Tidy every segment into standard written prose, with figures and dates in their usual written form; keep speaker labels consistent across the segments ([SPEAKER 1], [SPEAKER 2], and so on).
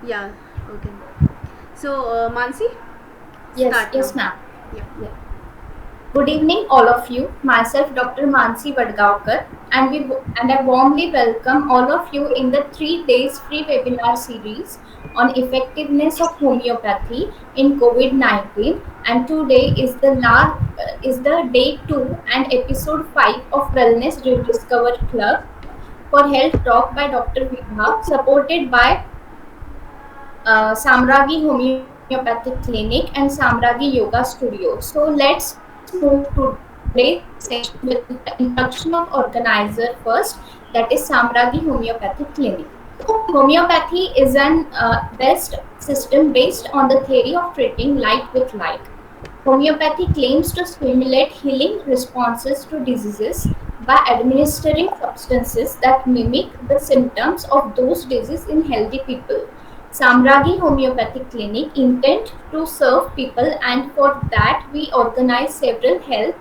[SPEAKER 1] Yeah, okay. So, Mansi,
[SPEAKER 2] Yes,
[SPEAKER 1] start now.
[SPEAKER 2] yes, ma'am.
[SPEAKER 1] Yeah.
[SPEAKER 2] Yeah. Good evening, all of you. Myself, Dr. Mansi Vadgaonkar, and I warmly welcome all of you in the 3 days free webinar series on effectiveness of homeopathy in COVID-19. And today is the day 2 and episode 5 of Wellness Rediscover Club for Health Talk by Dr. Vibha, supported by Samragi Homeopathic Clinic and Samragi Yoga Studio. So let's move to today's session with the introduction of organizer first, that is Samragi Homeopathic Clinic. Homeopathy is an best system based on the theory of treating like with like. Homeopathy claims to stimulate healing responses to diseases by administering substances that mimic the symptoms of those diseases in healthy people. Samragi Homeopathic Clinic intend to serve people, and for that we organize several health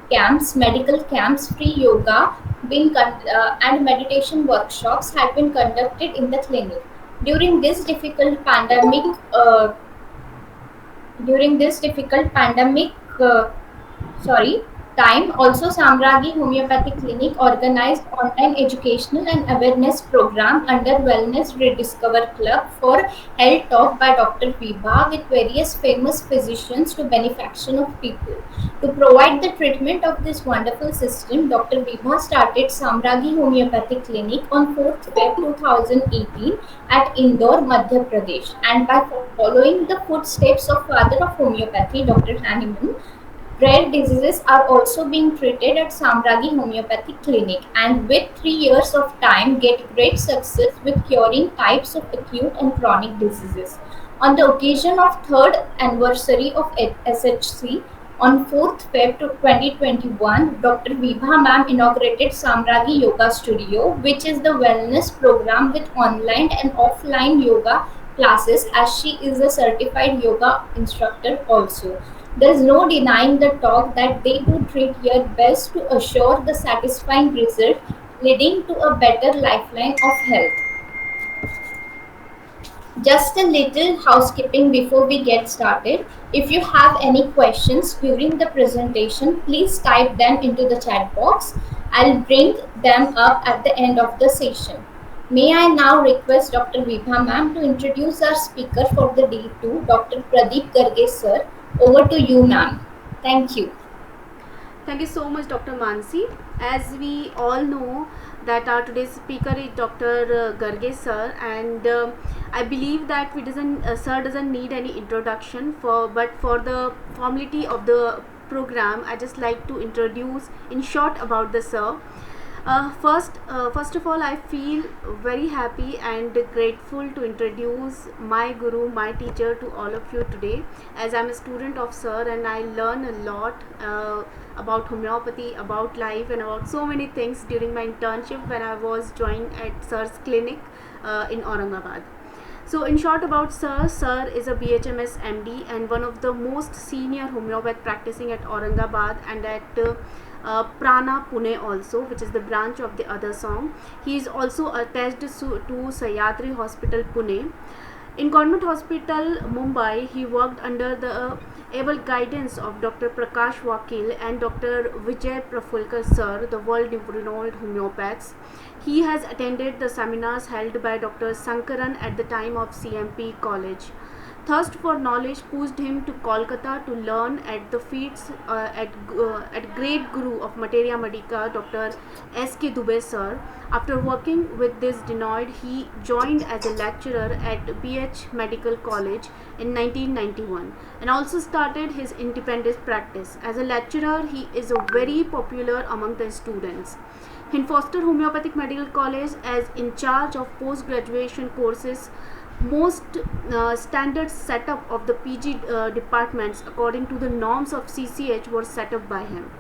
[SPEAKER 2] camps, medical camps, free yoga and meditation workshops have been conducted in the clinic. During this difficult pandemic, uh, during this difficult pandemic uh, sorry time, also Samragi Homeopathic Clinic organized online educational and awareness program under Wellness Rediscover Club for Health Talk by Dr. Vibha with various famous physicians to benefaction of people. To provide the treatment of this wonderful system, Dr. Vibha started Samragi Homeopathic Clinic on 4th Feb 2018 at Indore, Madhya Pradesh. And by following the footsteps of father of homeopathy, Dr. Hahnemann, rare diseases are also being treated at Samragi Homeopathic Clinic, and with 3 years of time get great success with curing types of acute and chronic diseases. On the occasion of third anniversary of SHC, on 4th Feb 2021, Dr. Vibha ma'am inaugurated Samragi Yoga Studio, which is the wellness program with online and offline yoga classes, as she is a certified yoga instructor also. There is no denying the talk that they do treat here best to assure the satisfying result, leading to a better lifeline of health. Just a little housekeeping before we get started. If you have any questions during the presentation, please type them into the chat box. I'll bring them up at the end of the session. May I now request Dr. Vibha ma'am to introduce our speaker for the day 2, Dr. Pradeep Garge sir. Over to you, ma'am. Thank you.
[SPEAKER 1] Thank you so much, Dr. Mansi. As we all know, that our today's speaker is Dr. Garge sir, and I believe that we doesn't sir doesn't need any introduction but for the formality of the program, I just like to introduce in short about the sir. First of all, I feel very happy and grateful to introduce my guru, my teacher to all of you today, as I'm a student of Sir and I learn a lot about homeopathy, about life, and about so many things during my internship when I was joined at Sir's clinic in Aurangabad. So, in short about Sir, Sir is a BHMS MD and one of the most senior homeopath practicing at Aurangabad and at Prana Pune also, which is the branch of the other song. He is also attached to Sahyadri Hospital Pune. In Government Hospital Mumbai, he worked under the able guidance of Dr. Prakash Vakil and Dr. Vijay Prafulkar sir, the world renowned homeopaths. He has attended the seminars held by Dr. Sankaran at the time of CMP College. Thirst for knowledge pushed him to Kolkata to learn at the feet at great guru of Materia Medica, Dr. S.K. Dubey sir. After working with this Denoid, he joined as a lecturer at BH Medical College in 1991 and also started his independent practice. As a lecturer, he is very popular among the students. In Foster Homeopathic Medical College, as in charge of post-graduation courses, most standard setup of the PG departments according to the norms of CCH were set up by him.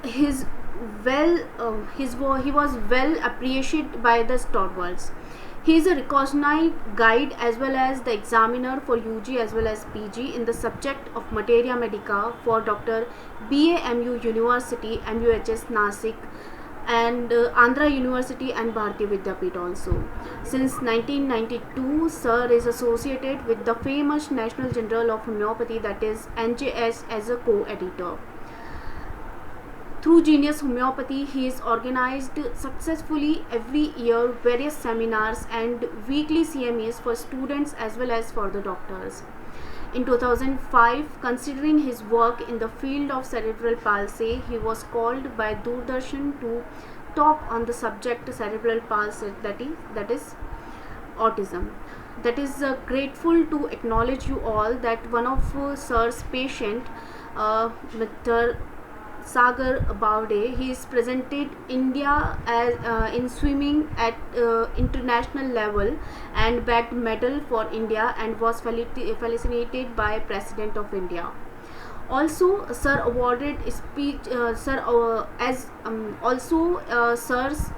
[SPEAKER 1] His he was well appreciated by the stalwarts. He is a recognized guide as well as the examiner for UG as well as PG in the subject of Materia Medica for Dr. BAMU University MUHS Nasik and Andhra University and Bharatiya Vidyapith also. Since 1992, Sir is associated with the famous National Journal of Homeopathy, that is NJS, as a co-editor. Through Genius Homeopathy, he is organized successfully every year various seminars and weekly CMEs for students as well as for the doctors. In 2005, considering his work in the field of cerebral palsy, he was called by Doordarshan to talk on the subject cerebral palsy, that is autism. That is grateful to acknowledge you all that one of Sir's patient, Mr. Sagar Baude, he is presented India as in swimming at international level and bagged medal for India and was felicitated by President of India. Also, Sir awarded speech. Sir's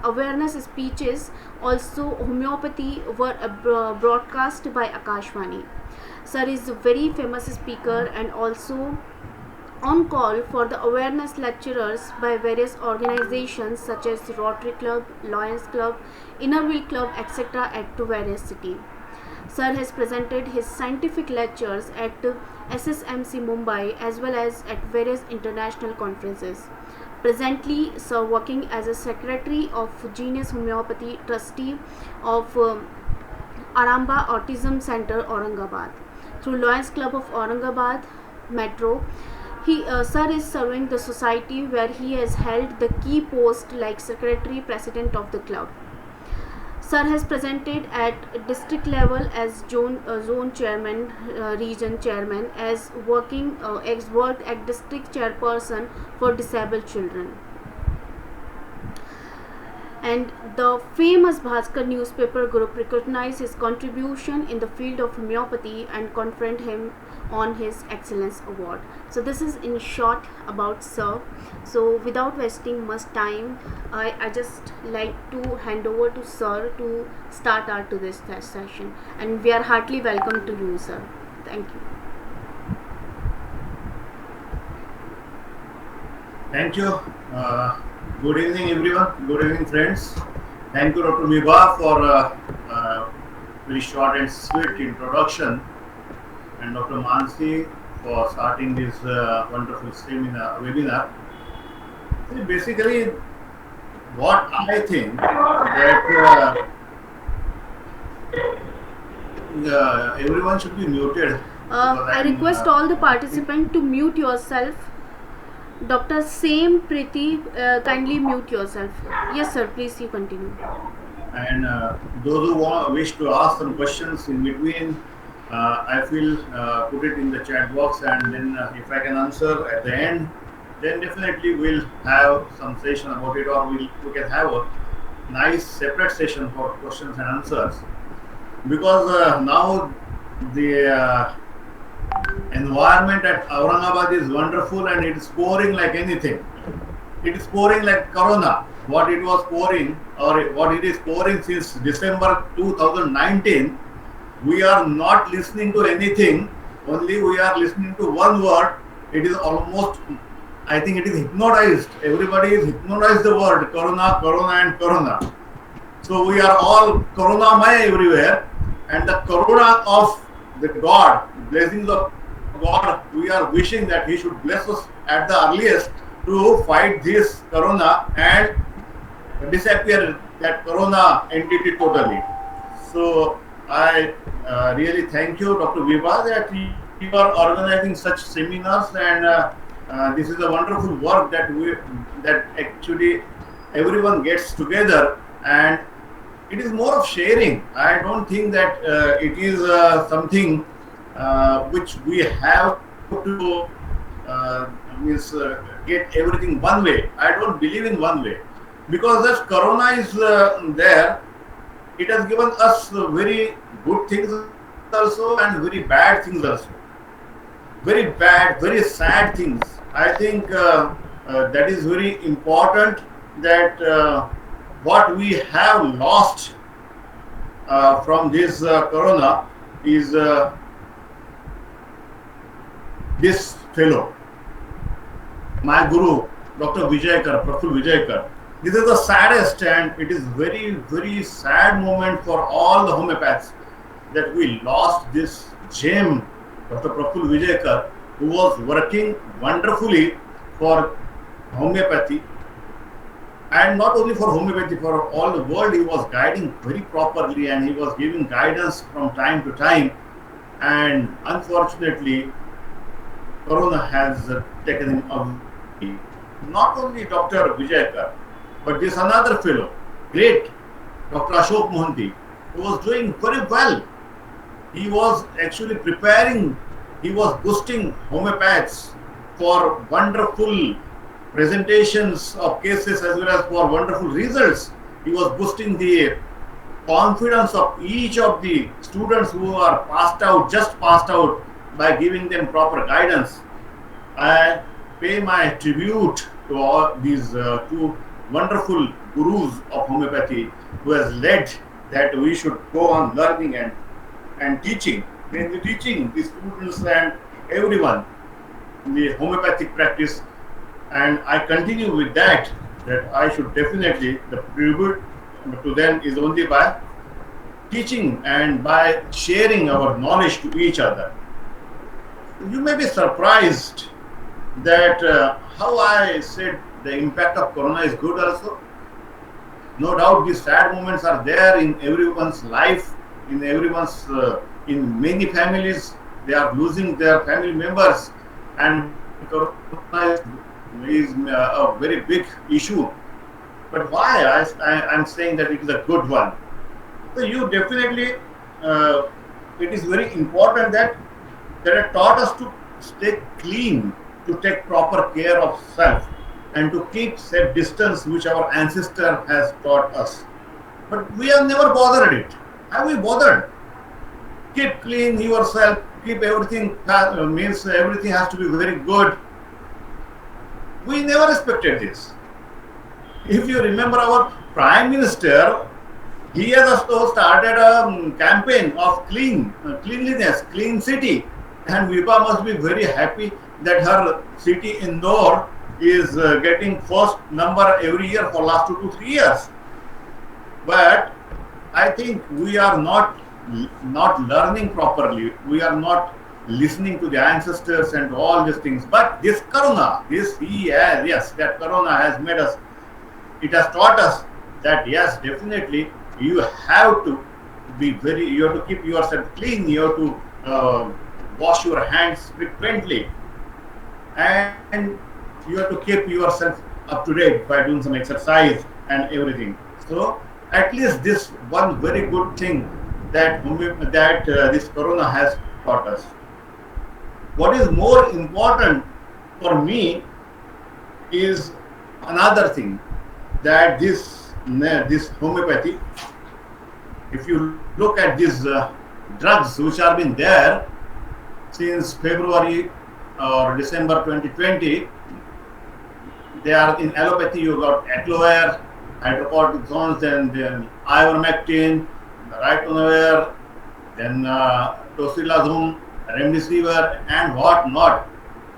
[SPEAKER 1] awareness speeches, also homeopathy, were broadcast by Akashvani. Sir is a very famous speaker and also on call for the awareness lecturers by various organizations such as Rotary Club, Lions Club, Inner Wheel Club, etc. at various cities. Sir has presented his scientific lectures at SSMC Mumbai as well as at various international conferences. Presently, Sir working as a secretary of Genius Homeopathy, trustee of Aramba Autism Center, Aurangabad. Through Lions Club of Aurangabad Metro, Sir is serving the society where he has held the key post like secretary, president of the club. Sir has presented at district level as zone chairman, region chairman, as worked at district chairperson for disabled children. And the famous Bhaskar newspaper group recognized his contribution in the field of homeopathy and conferred him on his Excellence Award. So this is in short about Sir. So without wasting much time, I just like to hand over to Sir to start our today's session. And we are heartily welcome to you, Sir. Thank you.
[SPEAKER 3] Thank you. Good evening, everyone. Good evening, friends. Thank you, Dr. Vibha, for a very short and sweet introduction, and Dr. Mansi for starting this wonderful webinar. See, basically, what I think that everyone should be muted.
[SPEAKER 1] I request all the participants to mute yourself. Dr. Same Priti, kindly mute yourself. Yes, sir. Please, you continue.
[SPEAKER 3] And those who wish to ask some questions in between, I will put it in the chat box, and then if I can answer at the end, then definitely we'll have some session about it, or we can have a nice separate session for questions and answers. Because now the environment at Aurangabad is wonderful, and it is pouring like anything. It is pouring like Corona. What it was pouring, or what it is pouring since December 2019, we are not listening to anything. Only we are listening to one word. It is almost, I think it is hypnotized. Everybody is hypnotized the word Corona, Corona and Corona. So we are all Corona-maya everywhere, and the Corona of the God, blessings of God, we are wishing that He should bless us at the earliest to fight this Corona and disappear that Corona entity totally. So I really thank you, Dr. Vibha, that you are organizing such seminars, and this is a wonderful work that actually everyone gets together, and it is more of sharing. I don't think that it is something which we have to get everything one way. I don't believe in one way, because as Corona is there, it has given us very good things also and very bad things also. Very bad, very sad things. I think that is very important, that what we have lost from this Corona is this fellow, my guru, Dr. Vijaykar, Praful Vijaykar. This is the saddest, and it is very, very sad moment for all the homeopaths that we lost this gem, Dr. Praful Vijayakar, who was working wonderfully for homeopathy, and not only for homeopathy, for all the world. He was guiding very properly, and he was giving guidance from time to time. And unfortunately, Corona has taken him away. Not only Dr. Vijayakar, but this another fellow, great Dr. Ashok Mohanty, who was doing very well. He was actually preparing, he was boosting homeopaths for wonderful presentations of cases as well as for wonderful results. He was boosting the confidence of each of the students who are passed out, just passed out, by giving them proper guidance. I pay my tribute to all these two wonderful gurus of homeopathy who has led that we should go on learning and teaching, mainly teaching the students and everyone the homeopathic practice. And I continue with that I should definitely, the tribute to them is only by teaching and by sharing our knowledge to each other. You may be surprised that how I said the impact of Corona is good also. No doubt these sad moments are there in everyone's life, in everyone's, in many families. They are losing their family members, and Corona is a very big issue. But why I'm saying that it is a good one? So you definitely, it is very important that it taught us to stay clean, to take proper care of self, and to keep safe distance, which our ancestor has taught us. But we have never bothered it. Have we bothered? Keep clean yourself, keep everything, means everything has to be very good. We never expected this. If you remember our Prime Minister, he has also started a campaign of cleanliness, clean city. And Vipa must be very happy that her city Indore is getting first number every year for last 2 to 3 years. But I think we are not learning properly. We are not listening to the ancestors and all these things. But this Corona, that Corona has made us, it has taught us that yes, definitely you have to you have to keep yourself clean, you have to wash your hands frequently, and you have to keep yourself up to date by doing some exercise and everything. So at least this one very good thing that this Corona has taught us. What is more important for me is another thing, that this homeopathy, if you look at these drugs which have been there since February or December 2020, they are in allopathy. You got Aclovir, hydrocortisone, then ivermectin, ritonavir, then tocilizumab, remdesivir, and what not.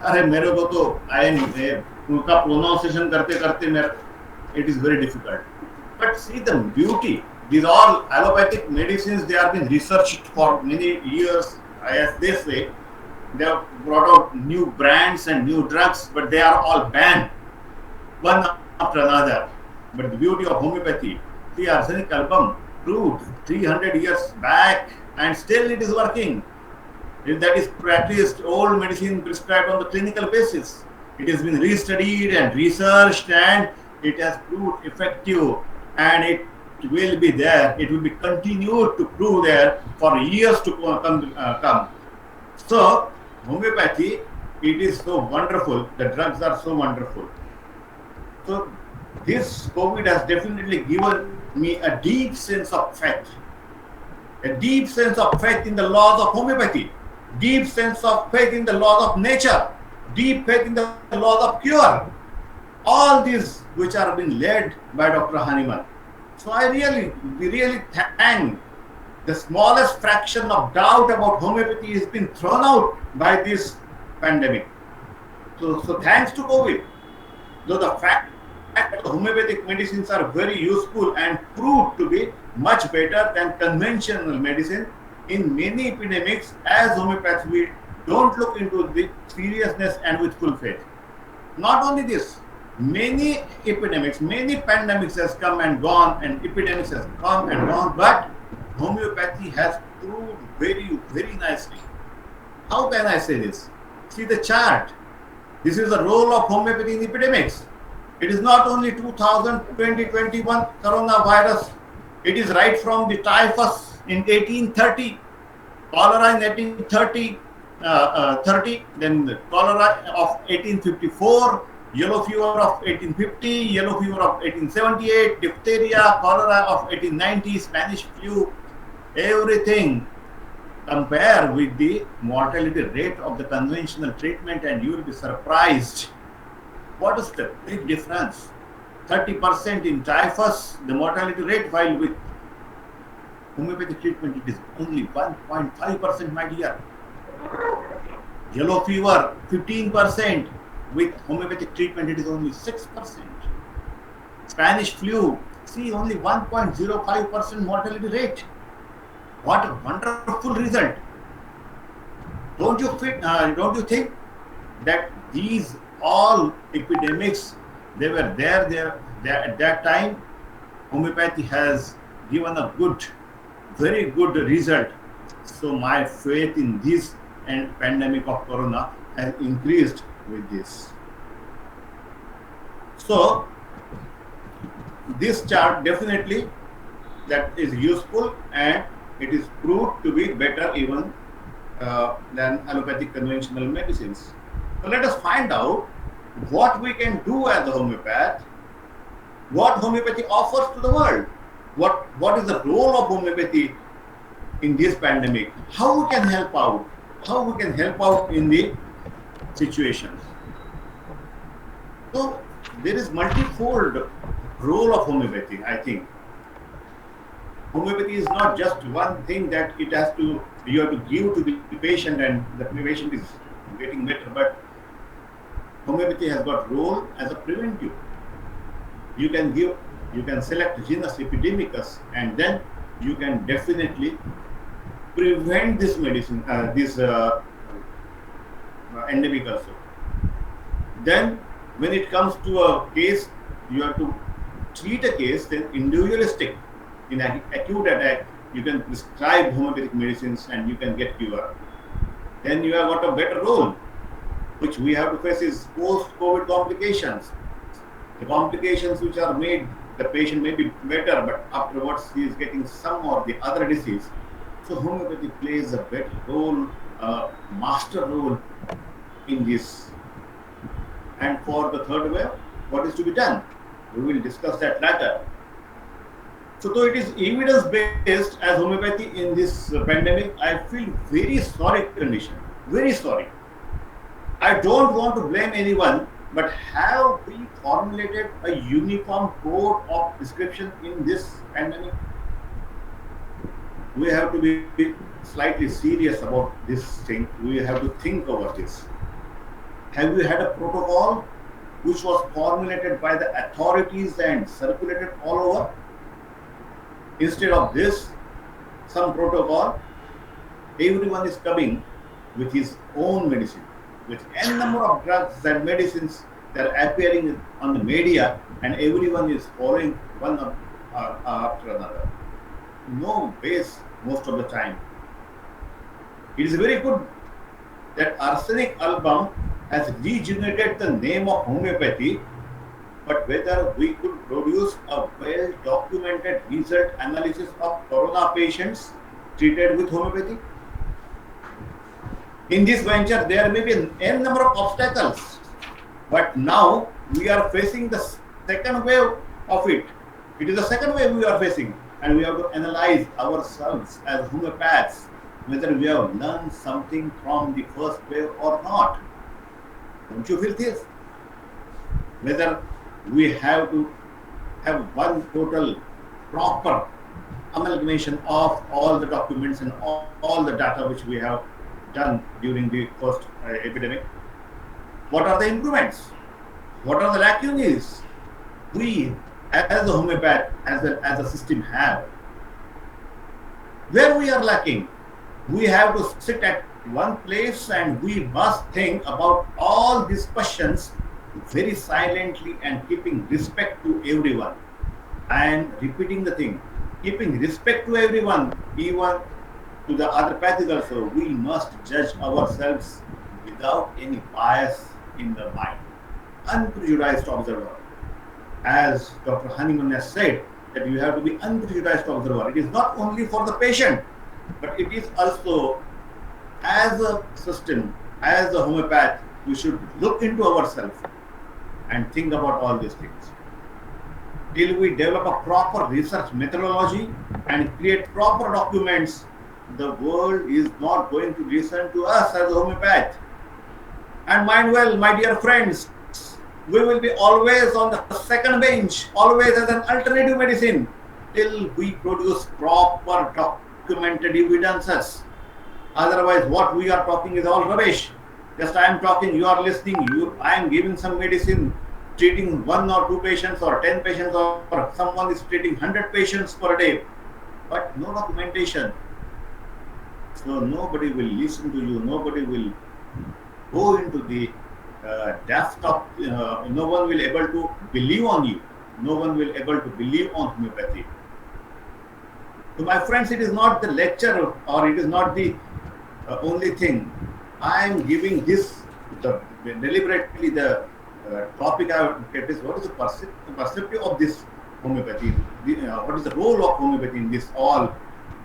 [SPEAKER 3] अरे मेरे को तो उनका pronunciation करते करते it is very difficult. But see the beauty. These all allopathic medicines, they have been researched for many years. As they say, they have brought out new brands and new drugs, but they are all banned one after another. But the beauty of homeopathy, the arsenic album proved 300 years back, and still it is working. That is practiced, old medicine prescribed on the clinical basis. It has been restudied and researched, and it has proved effective, and it will be there. It will be continued to prove there for years to come. So homeopathy, it is so wonderful. The drugs are so wonderful. So this COVID has definitely given me a deep sense of faith. A deep sense of faith in the laws of homeopathy. Deep sense of faith in the laws of nature. Deep faith in the laws of cure. All these which are being led by Dr. Hahnemann. So we really thank the smallest fraction of doubt about homeopathy has been thrown out by this pandemic. So thanks to COVID, though the fact And homeopathic medicines are very useful and proved to be much better than conventional medicine in many epidemics. As homeopaths, we don't look into the seriousness and with full faith. Not only this, many epidemics, many pandemics has come and gone, and epidemics has come and gone, but homeopathy has proved very, very nicely. How can I say this? See the chart. This is the role of homeopathy in epidemics. It is not only 2020-21 coronavirus. It is right from the typhus in 1830, cholera in 1830, then the cholera of 1854, yellow fever of 1850, yellow fever of 1878, diphtheria, cholera of 1890, Spanish flu, everything. Compare with the mortality rate of the conventional treatment and you will be surprised. What is the big difference? 30% in typhus, the mortality rate, while with homeopathic treatment it is only 1.5%, my dear. Yellow fever, 15%. With homeopathic treatment it is only 6%. Spanish flu, see, only 1.05% mortality rate. What a wonderful result. Don't you think that these all epidemics, they were there at that time? Homeopathy has given a very good result. So my faith in this and pandemic of corona has increased with this. So this chart definitely that is useful, and it is proved to be better even than allopathic conventional medicines. So let us find out what we can do as a homeopath, what homeopathy offers to the world, what is the role of homeopathy in this pandemic, how we can help out in the situations. So there is multifold role of homeopathy, I think. Homeopathy is not just one thing that you have to give to the patient and the patient is getting better, but homeopathy has got role as a preventive. You can select genus epidemicus, and then you can definitely prevent this medicine, this endemic also. Then when it comes to a case, you have to treat a case, then individualistic. In an acute attack, you can prescribe homeopathic medicines and you can get cure. Then you have got a better role, which we have to face is post-COVID complications. The complications which are made, the patient may be better, but afterwards he is getting some or the other disease. So homeopathy plays a better role, master role in this. And for the third wave, what is to be done? We will discuss that later. So though it is evidence-based as homeopathy in this pandemic, I feel very sorry condition. Very sorry. I don't want to blame anyone, but have we formulated a uniform code of prescription in this pandemic? We have to be slightly serious about this thing. We have to think over this. Have we had a protocol which was formulated by the authorities and circulated all over? Instead of this, some protocol, everyone is coming with his own medicine, with n number of drugs and medicines that are appearing on the media, and everyone is following one after another. No base most of the time. It is very good that Arsenic Album has regenerated the name of homeopathy, but whether we could produce a well-documented result analysis of corona patients treated with homeopathy? In this venture, there may be an n number of obstacles, but now we are facing the second wave of it. It is the second wave we are facing, and we have to analyze ourselves as homeopaths, whether we have learned something from the first wave or not. Don't you feel this? Whether we have to have one total proper amalgamation of all the documents and all the data which we have done during the first epidemic. What are the improvements? What are the lacunae? we as a homeopath, as a system have, where we are lacking. We have to sit at one place and we must think about all these questions very silently and keeping respect to everyone and repeating the thing, keeping respect to everyone, even to the other pathies also. We must judge ourselves without any bias in the mind, unprejudiced observer. As Dr. Honeyman has said, that you have to be unprejudiced observer. It is not only for the patient, but it is also as a system, as a homeopath, we should look into ourselves and think about all these things. Till we develop a proper research methodology and create proper documents, the world is not going to listen to us as a homeopath. And mind well, my dear friends, we will be always on the second bench, always as an alternative medicine, till we produce proper documented evidences. Otherwise, what we are talking is all rubbish. Just I am talking, you are listening, I am giving some medicine, treating 1 or 2 patients or 10 patients, or someone is treating 100 patients per day, but no documentation. So nobody will listen to you, nobody will go into the depth of, no one will able to believe on you, no one will able to believe on homeopathy. So my friends, it is not the lecture or it is not the only thing. I am giving this deliberately the topic I have get is what is the perspective of this homeopathy, what is the role of homeopathy in this all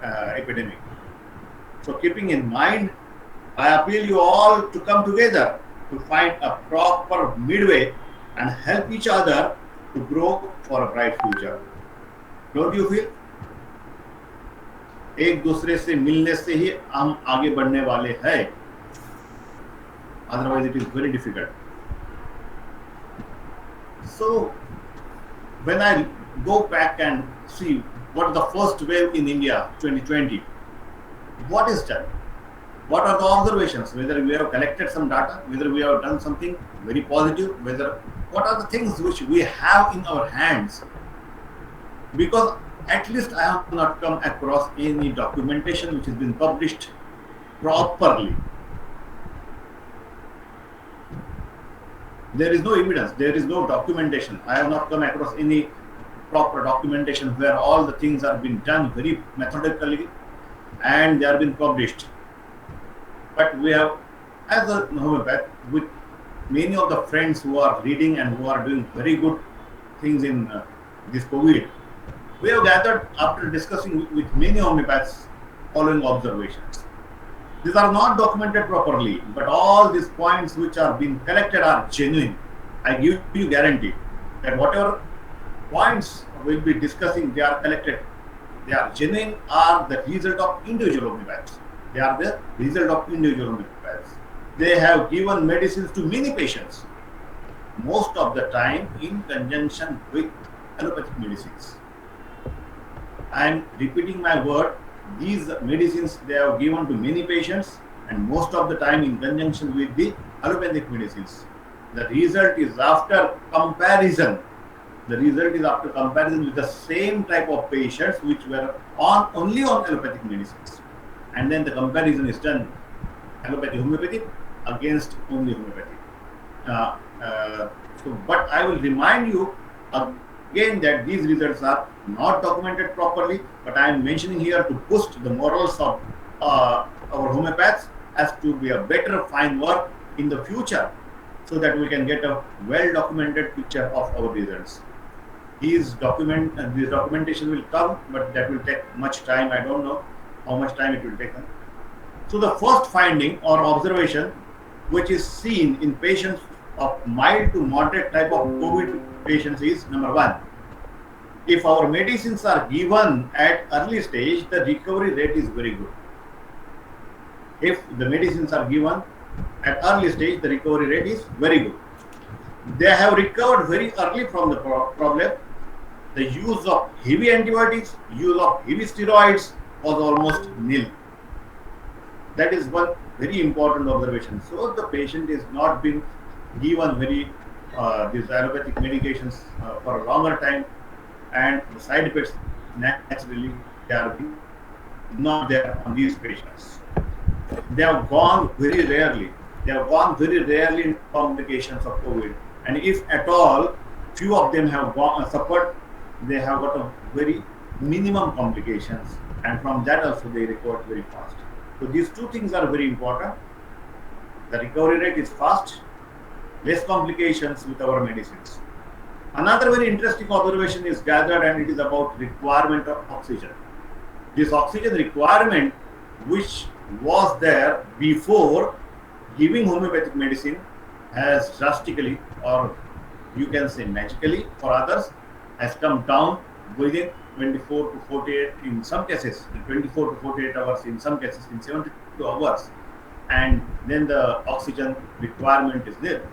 [SPEAKER 3] epidemic. So keeping in mind, I appeal you all to come together to find a proper midway and help each other to grow for a bright future. Don't you feel? एक दूसरे से मिलने से ही हम आगे बढ़ने वाले हैं. Otherwise, it is very difficult. So, when I go back and see what is the first wave in India 2020, what is done? What are the observations? Whether we have collected some data, whether we have done something very positive, what are the things which we have in our hands? Because at least I have not come across any documentation which has been published properly. There is no evidence, there is no documentation. I have not come across any proper documentation where all the things are being done very methodically and they are being published. But we have, as a homeopath, with many of the friends who are reading and who are doing very good things in this COVID, we have gathered after discussing with many homeopaths following observations. These are not documented properly, but all these points which are being collected are genuine. I give you guarantee that whatever points we'll be discussing, they are collected, they are genuine, are the result of individual homeopaths. They are the result of individual homeopaths. They have given medicines to many patients, most of the time in conjunction with allopathic medicines. I am repeating my word, these medicines they have given to many patients and most of the time in conjunction with the allopathic medicines. The result is after comparison. The result is after comparison with the same type of patients which were only on allopathic medicines. And then the comparison is done allopathy homeopathy against only homeopathy. But I will remind you again that these results are not documented properly, but I am mentioning here to boost the morals of our homeopaths as to be a better fine work in the future so that we can get a well documented picture of our results. This documentation will come, but that will take much time. I don't know how much time it will take. So the first finding or observation which is seen in patients of mild to moderate type of COVID patients is number 1. If our medicines are given at early stage, the recovery rate is very good. If the medicines are given at early stage, the recovery rate is very good. They have recovered very early from the problem. The use of heavy antibiotics, use of heavy steroids was almost nil. That is one very important observation. So the patient is not being given very these allopathic medications for a longer time, and the side effects naturally they are not there on these patients. They have gone very rarely. They have gone very rarely in complications of COVID, and if at all, few of them have suffered. They have got a very minimum complications, and from that also they recover very fast. So these two things are very important. The recovery rate is fast, less complications with our medicines. Another very interesting observation is gathered, and it is about requirement of oxygen. This oxygen requirement, which was there before giving homeopathic medicine, has drastically, or you can say magically for others, has come down within 24 to 48, in some cases, in 24 to 48 hours, in some cases, in 72 hours, and then the oxygen requirement is there.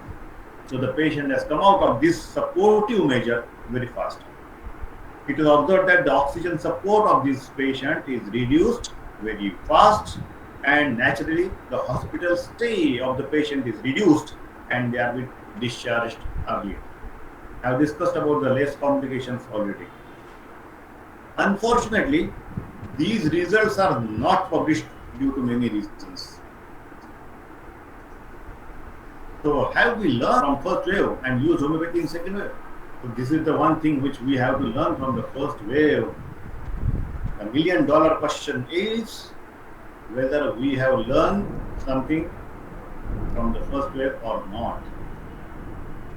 [SPEAKER 3] So the patient has come out of this supportive measure very fast. It is observed that the oxygen support of this patient is reduced very fast, and naturally the hospital stay of the patient is reduced, and they are discharged earlier. I have discussed about the less complications already. Unfortunately, these results are not published due to many reasons. So have we learned from first wave and use homeopathy in second wave? So this is the one thing which we have to learn from the first wave. The $1,000,000 question is whether we have learned something from the first wave or not.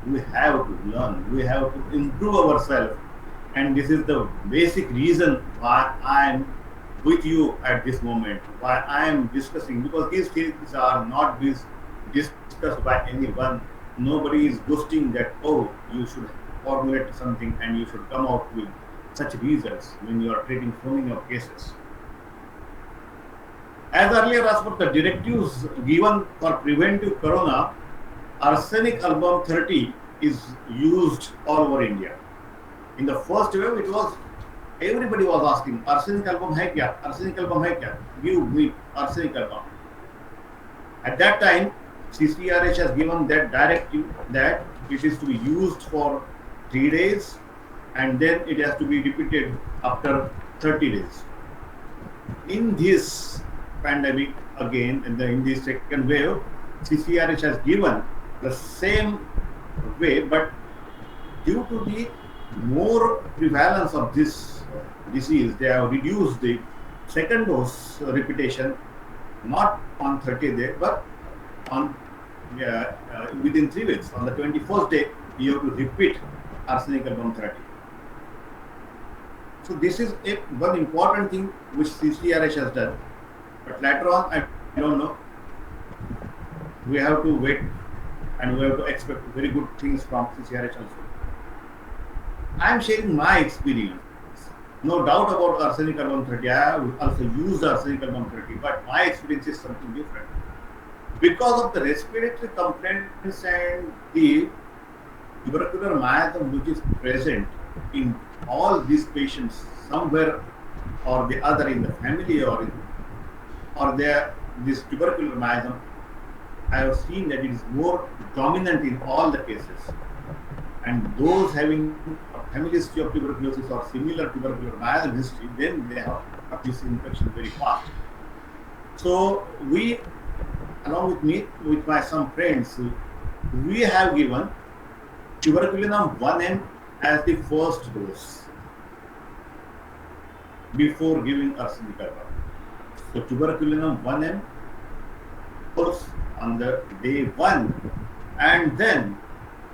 [SPEAKER 3] We have to learn, we have to improve ourselves, and this is the basic reason why I am with you at this moment, why I am discussing, because these things are not discussed by anyone. Nobody is boasting that, oh, you should formulate something and you should come out with such results when you are treating so many of cases. As earlier as per the directives given for preventive corona, arsenic album 30 is used all over India. In the first wave, it was everybody was asking, arsenic album hai kya? Arsenic album hai kya? Give me arsenic album. At that time, CCRH has given that directive that it is to be used for 3 days, and then it has to be repeated after 30 days. In this pandemic, again, in this second wave, CCRH has given the same way, but due to the more prevalence of this disease, they have reduced the second dose repetition not on 30th day, but on within 3 weeks. On the 21st day, you have to repeat arsenic album 30. So this is one important thing which CCRH has done. But later on, I don't know. We have to wait, and we have to expect very good things from CCRH also. I am sharing my experience. No doubt about arsenic album 30. I have also used arsenic album 30, but my experience is something different. Because of the respiratory complaints and the tubercular miasm which is present in all these patients somewhere or the other in the family or this tubercular miasm, I have seen that it is more dominant in all the cases. And those having a family history of tuberculosis or similar tubercular miasm history, then they have this infection very fast. So we, along with me, with my some friends, we have given tuberculinum 1M as the first dose before giving arsenic album. So tuberculinum 1M course on the day 1, and then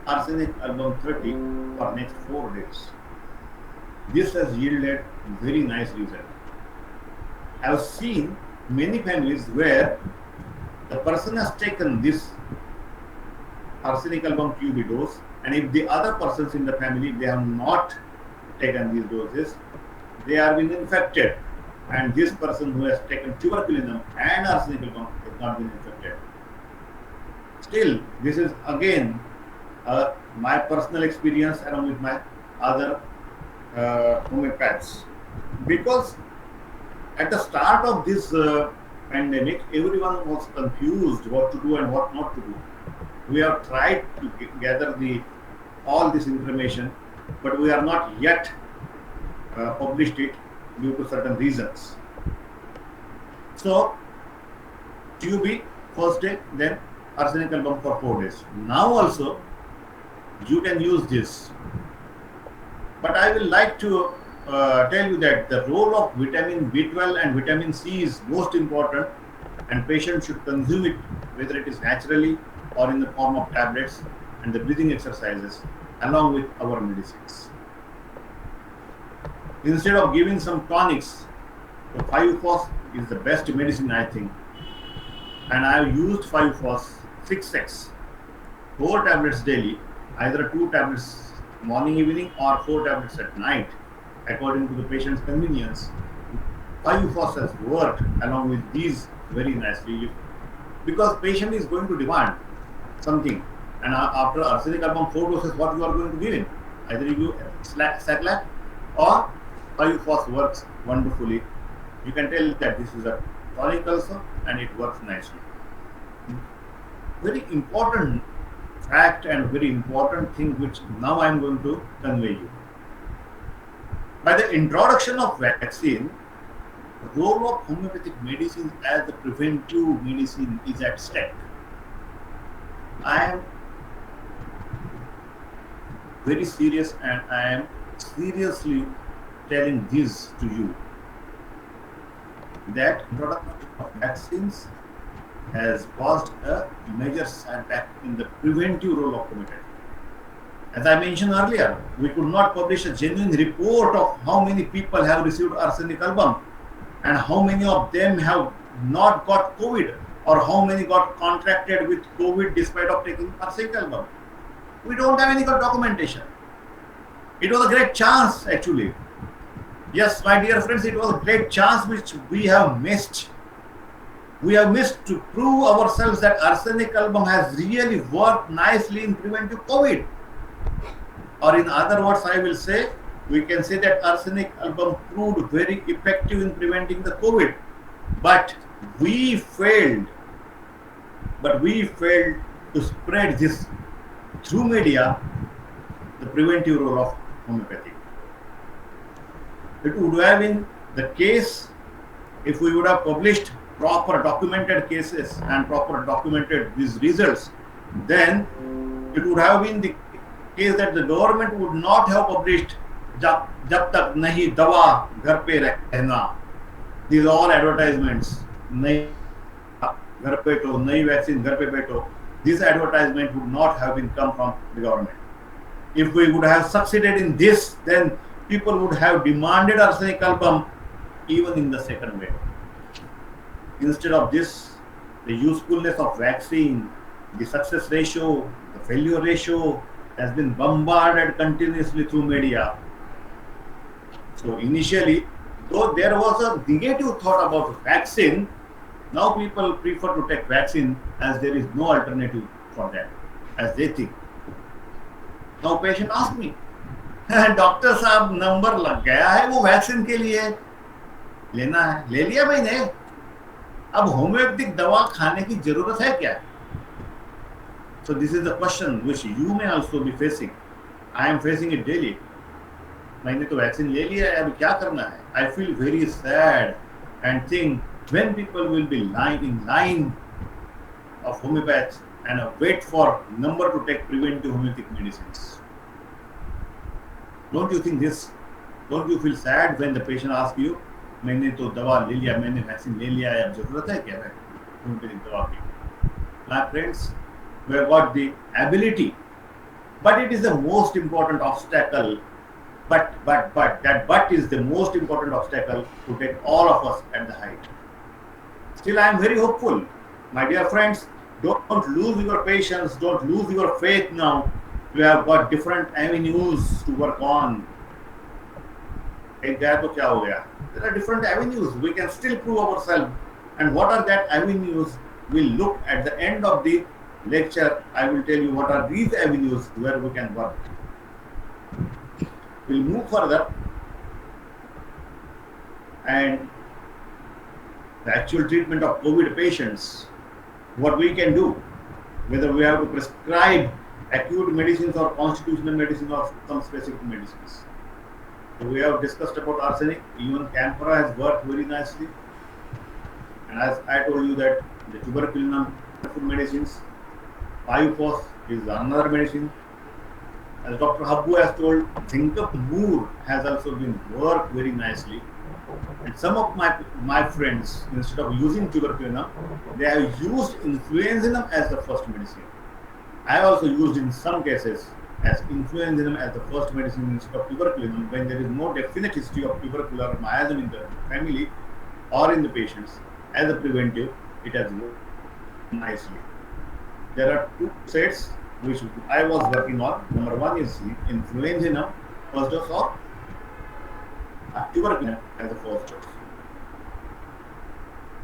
[SPEAKER 3] arsenic album 30 for next 4 days. This has yielded very nice result. I have seen many families where the person has taken this arsenic album QB dose, and if the other persons in the family, they have not taken these doses, they are being infected, and this person who has taken tuberculinum and arsenic album has not been infected. Still, this is again my personal experience along with my other homeopaths, because at the start of this pandemic, everyone was confused what to do and what not to do. We have tried to gather the all this information, but we are not yet published it due to certain reasons. So TUB first day, then arsenic album for 4 days. Now also you can use this, but I will like to tell you that the role of vitamin B12 and vitamin C is most important, and patients should consume it whether it is naturally or in the form of tablets and the breathing exercises along with our medicines. Instead of giving some tonics, the 5-FOS is the best medicine, I think, and I have used 5-FOS 6x, 4 tablets daily, either 2 tablets morning evening or 4 tablets at night according to the patient's convenience. 5-FOS has worked along with these very nicely, because patient is going to demand something, and after arsenic album 4 doses, what you are going to give him? Either you give Saclac or 5-FOS works wonderfully. You can tell that this is a tonic also, and it works nicely. Very important fact and very important thing which now I am going to convey you. By the introduction of vaccine, the role of homeopathic medicine as the preventive medicine is at stake. I am very serious, and I am seriously telling this to you, that introduction of vaccines has caused a major setback in the preventive role of homeopathy. As I mentioned earlier, we could not publish a genuine report of how many people have received arsenic album and how many of them have not got COVID, or how many got contracted with COVID despite of taking arsenic album. We don't have any documentation. It was a great chance, actually. Yes, my dear friends, it was a great chance which we have missed. We have missed to prove ourselves that arsenic album has really worked nicely in preventive COVID. Or in other words, I will say, we can say that arsenic album proved very effective in preventing the COVID. But we failed. To spread this through media, the preventive role of homeopathy. It would have been the case if we would have published proper documented cases and proper documented these results. Then it would have been the case that the government would not have published जब तक नहीं दवा घर पे रहना. These are all advertisements. नहीं घर पे बैठो, नई वैक्सीन घर पे बैठो. This advertisement would not have been come from the government. If we would have succeeded in this, then people would have demanded arsenic album even in the second wave. Instead of this, the usefulness of vaccine, the success ratio, the failure ratio has been bombarded continuously through media. So initially, though there was a negative thought about vaccine, now people prefer to take vaccine as there is no alternative for that, as they think. Now patient asked me, doctor साहब number लग गया है वो vaccine के लिए, लेना है, ले लिया मैंने, अब होम्योपैथिक दवा खाने की जरूरत है क्या? So this is the question which you may also be facing. I am facing it daily. मैंने तो वैक्सीन ले लिया है, अब क्या करना है? I feel very sad and think when people will be lying in line of homeopaths and wait for number to take preventive homeopathic medicines. Don't you think this? Don't you feel sad when the patient asks you, मैंने तो दवा ले लिया, मैंने vaccine ले लिया है, अब जरूरत है क्या होम्योपैथिक दवा की? My friends, we have got the ability, but it is the most important obstacle. But is the most important obstacle to take all of us at the height. Still, I am very hopeful. My dear friends, don't lose your patience, don't lose your faith now. We have got different avenues to work on. एक गया तो क्या हो गया? There are different avenues. We can still prove ourselves. And what are that avenues? We'll look at the end of the lecture. I will tell you what are these avenues where we can work. We'll move further, and the actual treatment of COVID patients, what we can do, whether we have to prescribe acute medicines or constitutional medicine or some specific medicines. So we have discussed about arsenic. Even camphora has worked very nicely. And as I told you that the tuberculin medicines, 5-phos is another medicine. As Dr. Habbu has told, Zinc Moor has also been worked very nicely. And some of my friends, instead of using tuberculin, they have used influenzinum as the first medicine. I also used in some cases as influenzinum as the first medicine instead of tuberculin when there is no definite history of tubercular miasm in the family or in the patients. As a preventive, it has worked nicely. There are two sets which I was working on. Number one is influenzinum first dose or tuberculin as a first dose.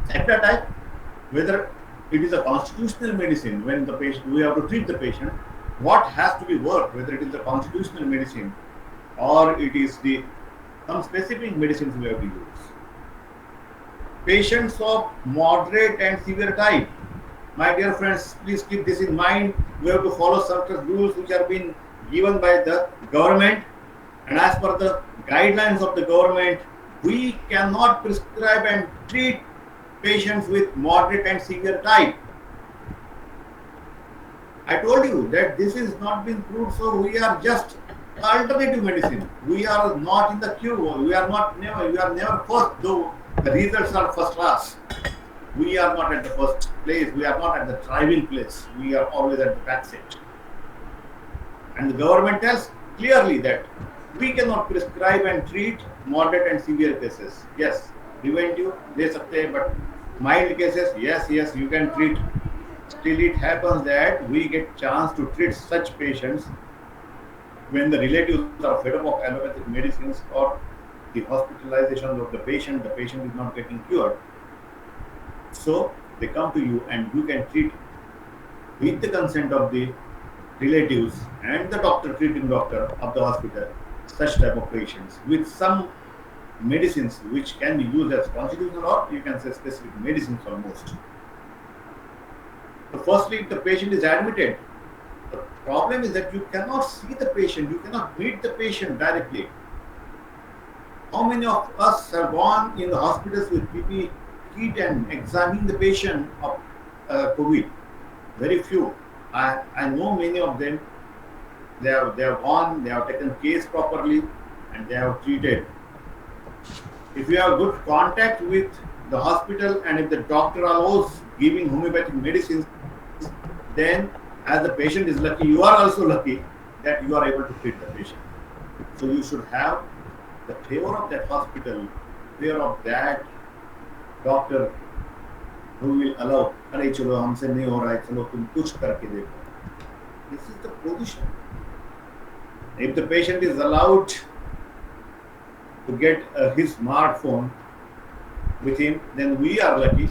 [SPEAKER 3] Second type, whether it is a constitutional medicine when the patient, we have to treat the patient, what has to be worked, whether it is a constitutional medicine or it is some specific medicines we have to use. Patients of moderate and severe type. My dear friends, please keep this in mind. We have to follow certain rules which are being given by the government, and as per the guidelines of the government, we cannot prescribe and treat patients with moderate and severe type. I told you that this is not been proved, so we are just alternative medicine. We are not in the queue. We are never first, though the results are first class. We are not at the first place. We are not at the driving place. We are always at the back seat. And the government tells clearly that we cannot prescribe and treat moderate and severe cases. Yes, preventive, they say, but mild cases, yes, you can treat. Still, it happens that we get chance to treat such patients when the relatives are fed up of allopathic medicines or the hospitalization of the patient is not getting cured. So they come to you and you can treat with the consent of the relatives and the treating doctor of the hospital such type of patients with some medicines which can be used as constitutional or you can say specific medicines almost. So firstly, the patient is admitted. The problem is that you cannot see the patient, you cannot meet the patient directly. How many of us have gone in the hospitals with PPE kit and examining the patient of COVID? Very few. I know many of them. They have gone, they have taken case properly, and they have treated. If you have good contact with the hospital and if the doctor allows giving homeopathic medicines, then as the patient is lucky, you are also lucky that you are able to treat the patient. So you should have the favor of that hospital, favor of that doctor who will allow, अरे चलो हमसे नहीं हो रहा है, चलो तुम कुछ करके देखो. This is the position. If the patient is allowed to get his smartphone with him, then we are lucky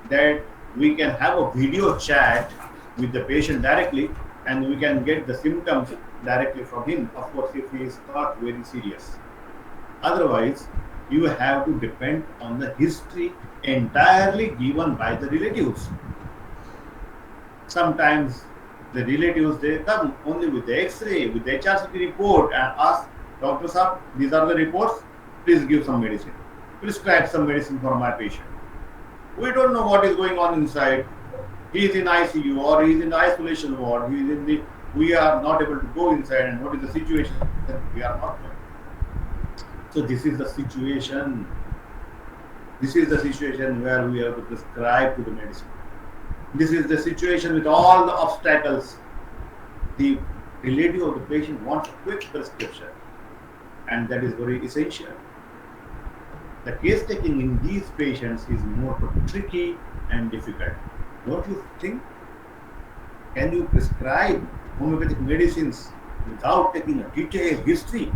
[SPEAKER 3] that we can have a video chat with the patient directly and we can get the symptoms directly from him, of course, if he is not very serious. Otherwise, you have to depend on the history entirely given by the relatives. Sometimes the relatives, they come only with the X-ray, with the HRCT report and ask, Doctor Saab, these are the reports, please give some medicine. Prescribe some medicine for my patient. We don't know what is going on inside. He is in ICU or he is in the isolation ward. We are not able to go inside and what is the situation? We are not knowing. So this is the situation. This is the situation where we have to prescribe to the medicine. This is the situation with all the obstacles. The relative of the patient wants a quick prescription, and that is very essential. The case taking in these patients is more tricky and difficult. Don't you think? Can you prescribe homeopathic medicines without taking a detailed history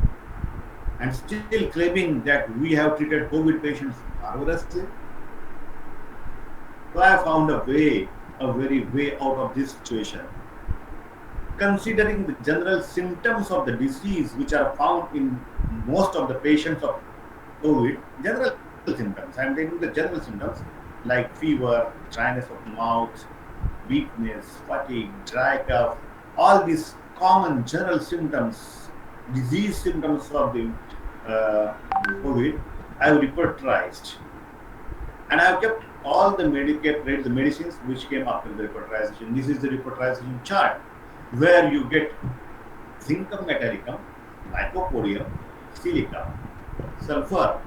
[SPEAKER 3] and still claiming that we have treated COVID patients marvelously? So I have found a way out of this situation. Considering the general symptoms of the disease which are found in most of the patients of COVID, general symptoms, I am taking the general symptoms like fever, dryness of mouth, weakness, fatigue, dry cough, all these common general symptoms, disease symptoms of the COVID, I have repertorized. And I have kept all the the medicines which came after the repertorization. This is the repertorization chart where you get zincum metallicum, lycopodium, silica, sulfur,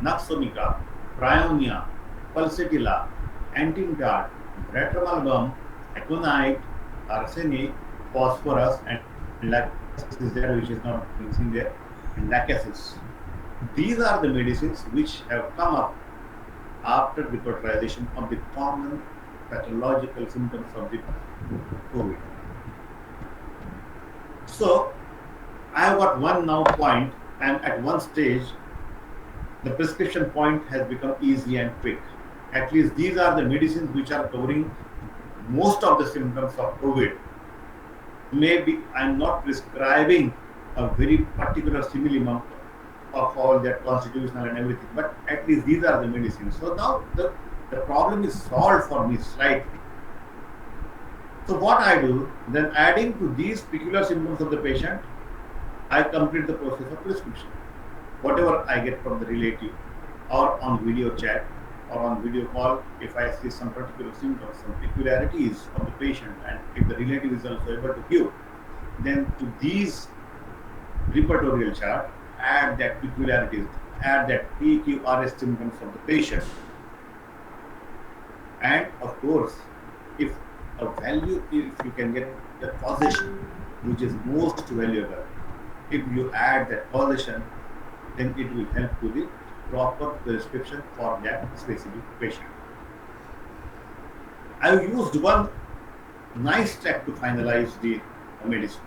[SPEAKER 3] naxomica, bryonia, pulsatilla, antimtard, bratramalbum, aconite, arsenic, phosphorus, and lacasis is there, which is not mixing there, and lacasis. These are the medicines which have come up after repertorization of the common pathological symptoms of the COVID. So, I have got one now point, and at one stage, the prescription point has become easy and quick. At least these are the medicines which are covering most of the symptoms of COVID. Maybe I'm not prescribing a very particular simillimum of all that constitutional and everything, but at least these are the medicines. So now the problem is solved for me slightly. So what I do, then adding to these peculiar symptoms of the patient, I complete the process of prescription. Whatever I get from the relative or on video chat or on video call, if I see some particular symptoms, some peculiarities of the patient, and if the relative is also able to give, then to these repertorial chart, add that peculiarities, add that PQRS symptoms of the patient. And of course, if a value, if you can get the causation, which is most valuable, if you add that causation, then it will help to the proper prescription for that specific patient. I have used one nice step to finalize the medicine.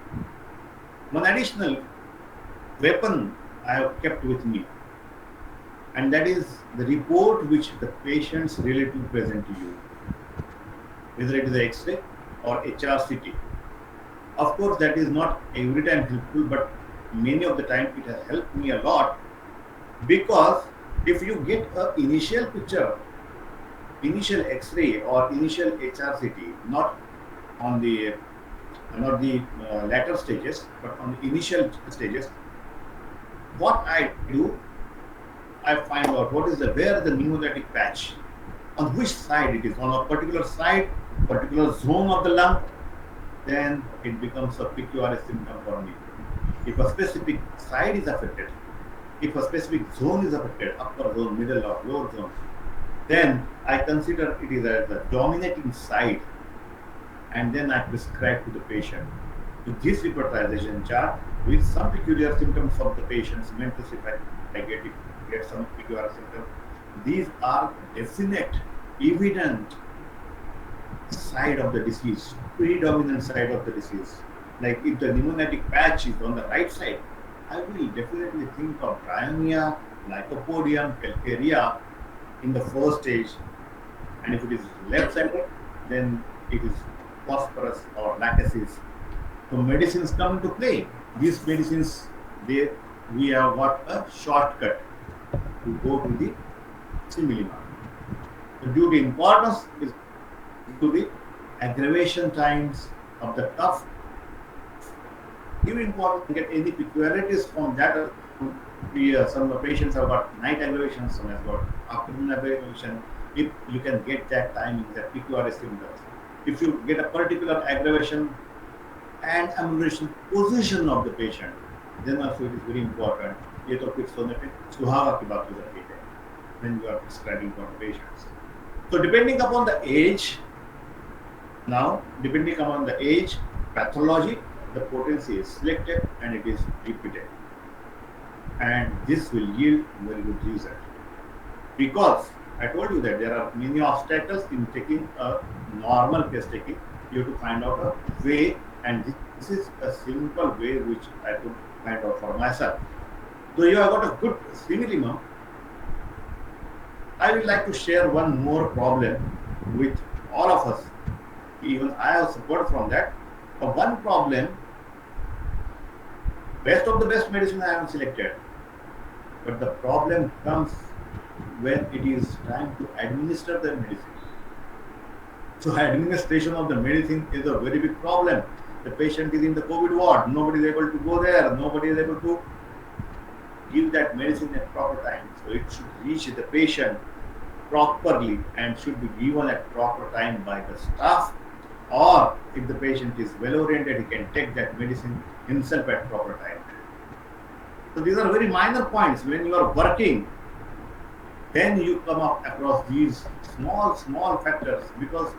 [SPEAKER 3] One additional weapon I have kept with me, and that is the report which the patient's relative present to you, whether it is X-ray or HRCT. Of course, that is not every time helpful, but many of the time it has helped me a lot, because if you get an initial picture, initial X-ray or initial HRCT, not the later stages, but on the initial stages, what I do, I find out where the pneumonatic patch, on which side it is, on a particular side, particular zone of the lung, then it becomes a PQRS symptom for me. If a specific side is affected, if a specific zone is affected, upper zone, middle or lower zone, then I consider it is as the dominating side, and then I prescribe to the patient. To this repertorization chart with some peculiar symptoms of the patient's mental if I get some peculiar symptoms. These are definite, evident side of the disease, predominant side of the disease. Like if the pneumonatic patch is on the right side, I will definitely think of bryonia, lycopodium, calcarea in the first stage. And if it is left-sided, then it is phosphorus or lacasis. So medicines come into play. These medicines, we have got a shortcut to go to the simillimum. The due to importance is to the aggravation times of the cough. Give importance to get any peculiarities from that. Some of the patients have got night aggravation, some have got afternoon aggravation. If you can get that timing, that PQRS symptoms. If you get a particular aggravation and amelioration position of the patient, then also it is very important. ये तो फिर सोने पे सुहागा की बात हो जाती है when you are prescribing for the patients. So depending upon the age, pathology, the potency is selected and it is repeated, and this will yield very good result. Because I told you that there are many obstacles in taking a normal case taking. You have to find out a way, and this is a simple way which I could find out for myself. So you have got a good simillimum. I would like to share one more problem with all of us. Even I have suffered from that. One problem, best of the best medicine I have selected, but the problem comes when it is time to administer the medicine. So administration of the medicine is a very big problem. The patient is in the COVID ward. Nobody is able to go there. Nobody is able to give that medicine at proper time. So it should reach the patient properly and should be given at proper time by the staff. Or if the patient is well oriented, he can take that medicine himself at proper time. So these are very minor points. When you are working, then you come up across these small factors, because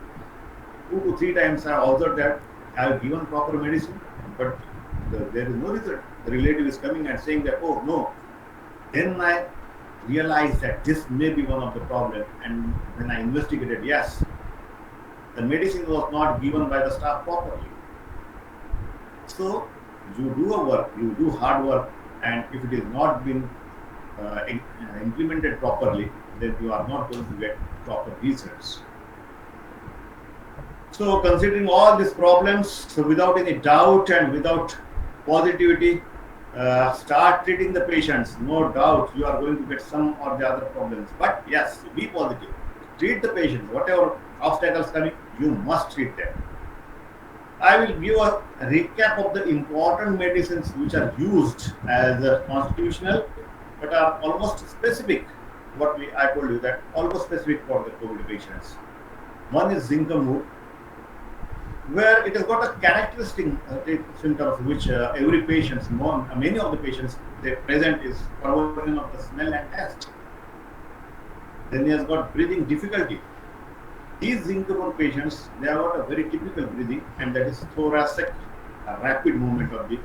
[SPEAKER 3] 2 to 3 times I observed that I have given proper medicine, but there is no result. The relative is coming and saying that, oh no. Then I realized that this may be one of the problems, and when I investigated, yes, the medicine was not given by the staff properly. So you do a work, you do hard work, and if it is not been implemented properly, then you are not going to get proper results. So considering all these problems, so without any doubt and without positivity, start treating the patients. No doubt you are going to get some or the other problems. But yes, be positive. Treat the patients. Whatever obstacles coming, you must treat them. I will give a recap of the important medicines which are used as constitutional but are almost specific. I told you that almost specific for the COVID patients. One is Zincamoor, where it has got a characteristic symptoms which every patient, many of the patients they present is perversion of the smell and taste. Then he has got breathing difficulty. These Zincamoor patients, they have got a very typical breathing, and that is thoracic, a rapid movement of the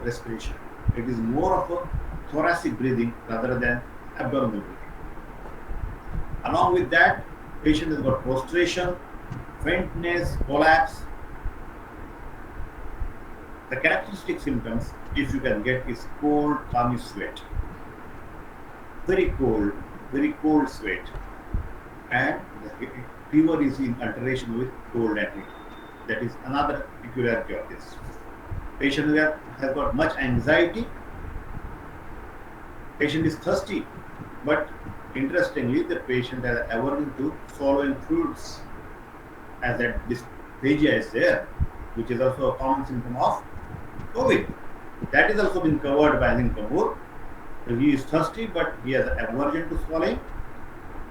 [SPEAKER 3] respiration. It is more of a thoracic breathing rather than abdominal breathing. Along with that, patient has got prostration, faintness, collapse. The characteristic symptoms, if you can get, is cold, clammy sweat. Very cold sweat. And the fever is in alteration with cold and heat. That is another peculiarity of this. Patient has got much anxiety. Patient is thirsty, but interestingly, the patient has aversion to swallowing fruits, as that dysphagia is there, which is also a common symptom of COVID. That is also been covered by Zincamoor. So he is thirsty, but he has an aversion to swallowing.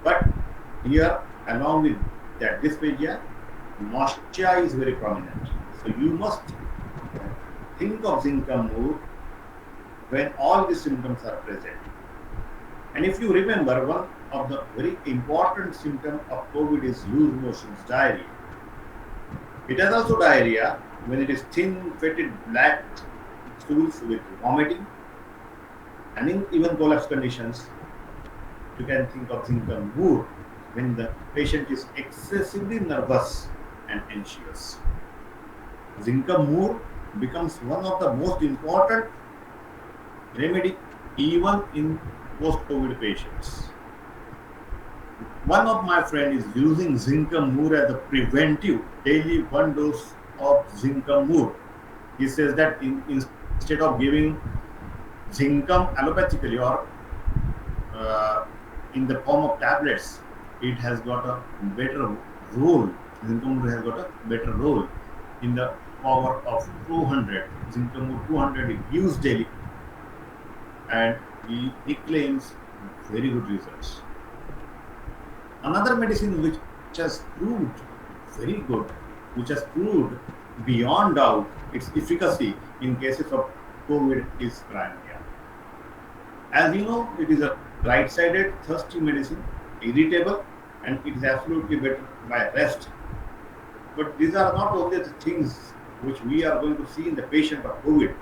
[SPEAKER 3] But here, along with that dysphagia, nausea is very prominent. So you must think of Zincamoor when all these symptoms are present. And if you remember, one of the very important symptoms of COVID is loose motions, diarrhea. It has also diarrhea when it is thin, fetid, black stools with vomiting, and in even collapse conditions. You can think of Zincamoor when the patient is excessively nervous and anxious. Zincamoor becomes one of the most important remedy even in post-COVID patients. One of my friends is using Zincamoor as a preventive, daily 1 dose of Zincamoor. He says that instead of giving Zincam allopathically or in the form of tablets, it has got a better role. Zincamoor has got a better role in the power of 200. Zincamoor 200 is used daily, and he claims very good results. Another medicine which has proved very good, which has proved beyond doubt its efficacy in cases of COVID is Brivinia. As you know, it is a right-sided thirsty medicine, irritable, and it is absolutely better by rest. But these are not only the things which we are going to see in the patient of COVID.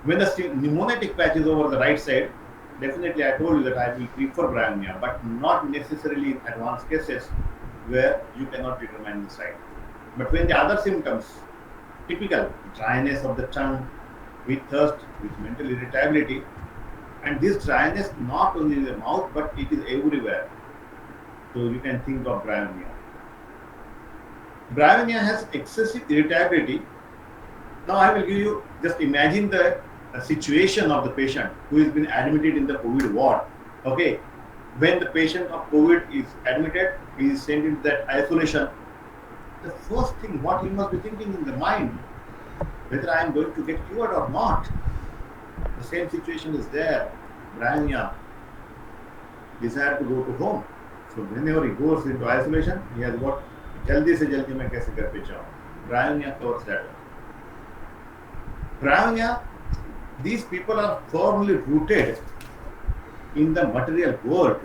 [SPEAKER 3] When the pneumonatic patch is over the right side, definitely I told you that I will prefer Brivinia, but not necessarily in advanced cases where you cannot determine the site. But when the other symptoms, typical dryness of the tongue, with thirst, with mental irritability, and this dryness not only in the mouth but it is everywhere. So you can think of Brivinia. Brivinia has excessive irritability. Now I will give you, just imagine the situation of the patient who has been admitted in the COVID ward. Okay, when the patient of COVID is admitted, he is sent into that isolation, the first thing what he must be thinking in the mind, whether I am going to get cured or not. The same situation is there. Brahmya desire to go to home. So whenever he goes into isolation, he has got jaldi se jaldi मैं कैसे घर पे जाऊँ. Brahmya covers that. Brahmya, these people are firmly rooted in the material world,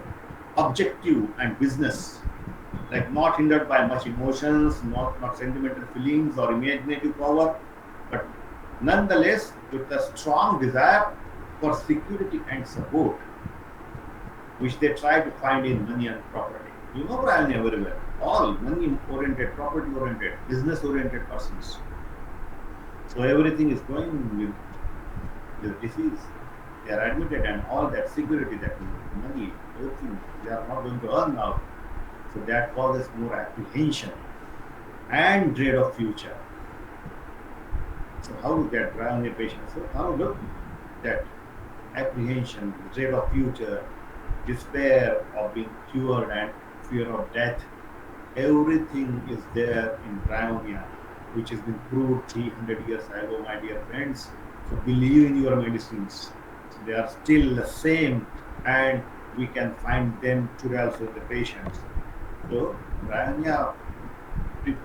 [SPEAKER 3] objective and business, like not hindered by much emotions, not sentimental feelings or imaginative power, but nonetheless with a strong desire for security and support, which they try to find in money and property. You know Brahmya very well. All money-oriented, property-oriented, business-oriented persons. So everything is going with disease. They are admitted and all that security, that money, everything, they are not going to earn now. So that causes more apprehension and dread of future. So how do that drive the patient? So how look that apprehension, dread of future, despair of being cured and fear of death, everything is there in Brahmya, which has been proved 300 years ago, my dear friends. So believe in your medicines. They are still the same, and we can find them today also in the patients. So Brahmya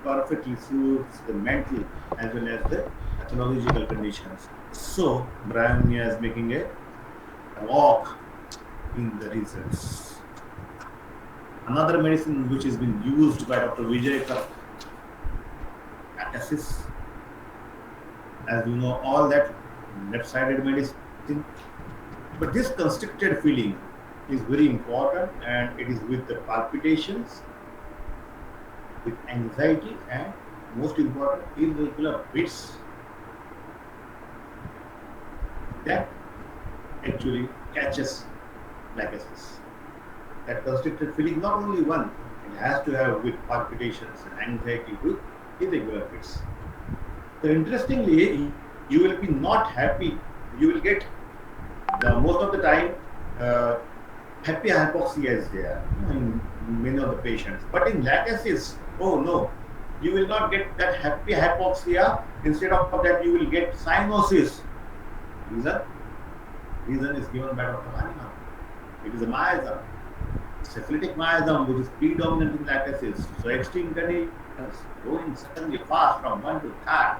[SPEAKER 3] perfectly suits the mental as well as the pathological conditions. So Brahmya is making a walk in the results. Another medicine which has been used by Dr. Vijay Kar, Atasis, as you know, all that left-sided medicine. But this constricted feeling is very important, and it is with the palpitations, with anxiety, and most important, irregular beats that actually catches lachesis. That constricted feeling, not only one, it has to have with palpitations and anxiety with irregular beats. So interestingly, you will be not happy. You will get most of the time happy hypoxia is there in many of the patients. But in lachesis, oh no, you will not get that happy hypoxia. Instead of that, you will get cyanosis. Reason is given by Dr. Hahnemann. It is a miasm, syphilitic miasm, which is predominant in lachesis. So extreme conditions, going suddenly fast from 1 to 3rd.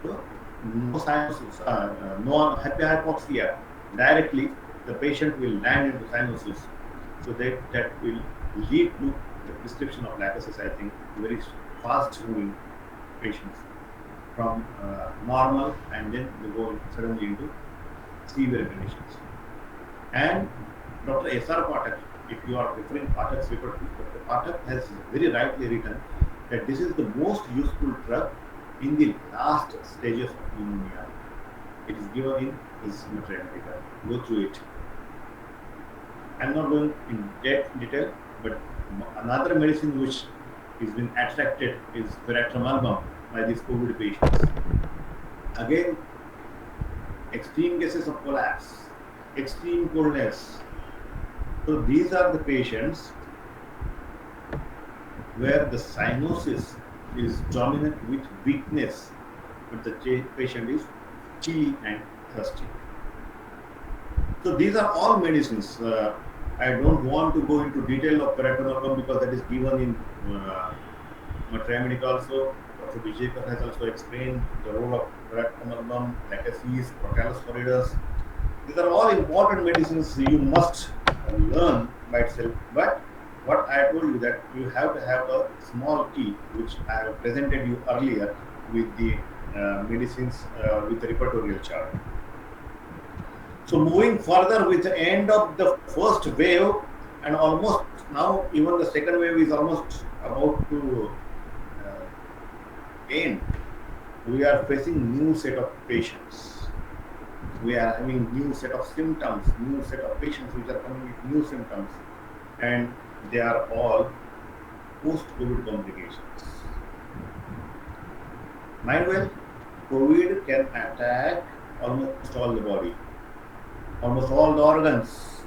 [SPEAKER 3] So no cyanosis, no happy hypoxia. Directly, the patient will land into cyanosis. So that will lead to the prescription of lachesis, I think, very fast moving patients from normal, and then they go suddenly into severe conditions. And Dr. S.R. Pathak, if you are referring Pathak's report, Dr. Pathak has very rightly written that this is the most useful drug in the last stages of pneumonia. It is given in his Matremedica. Go through it. I am not going in detail, but another medicine which has been attracted is paracetamol by these COVID patients. Again, extreme cases of collapse, extreme coldness. So these are the patients where the cyanosis is dominant with weakness, but the patient is chilly and thirsty. So these are all medicines. I don't want to go into detail of paracetamol because that is given in Matremedica also. Dr. Vijay Kar has also explained the role of paracetamol, lachesis, Protalus horridus. These are all important medicines you must learn by itself. But what I told you that you have to have a small key, which I have presented you earlier with the medicines with the repertorial chart. So moving further with the end of the first wave, and almost now even the second wave is almost about to end. We are facing new set of patients. We are having new set of symptoms, new set of patients which are coming with new symptoms, and they are all post-COVID complications. Mind well, COVID can attack almost all the body, almost all the organs,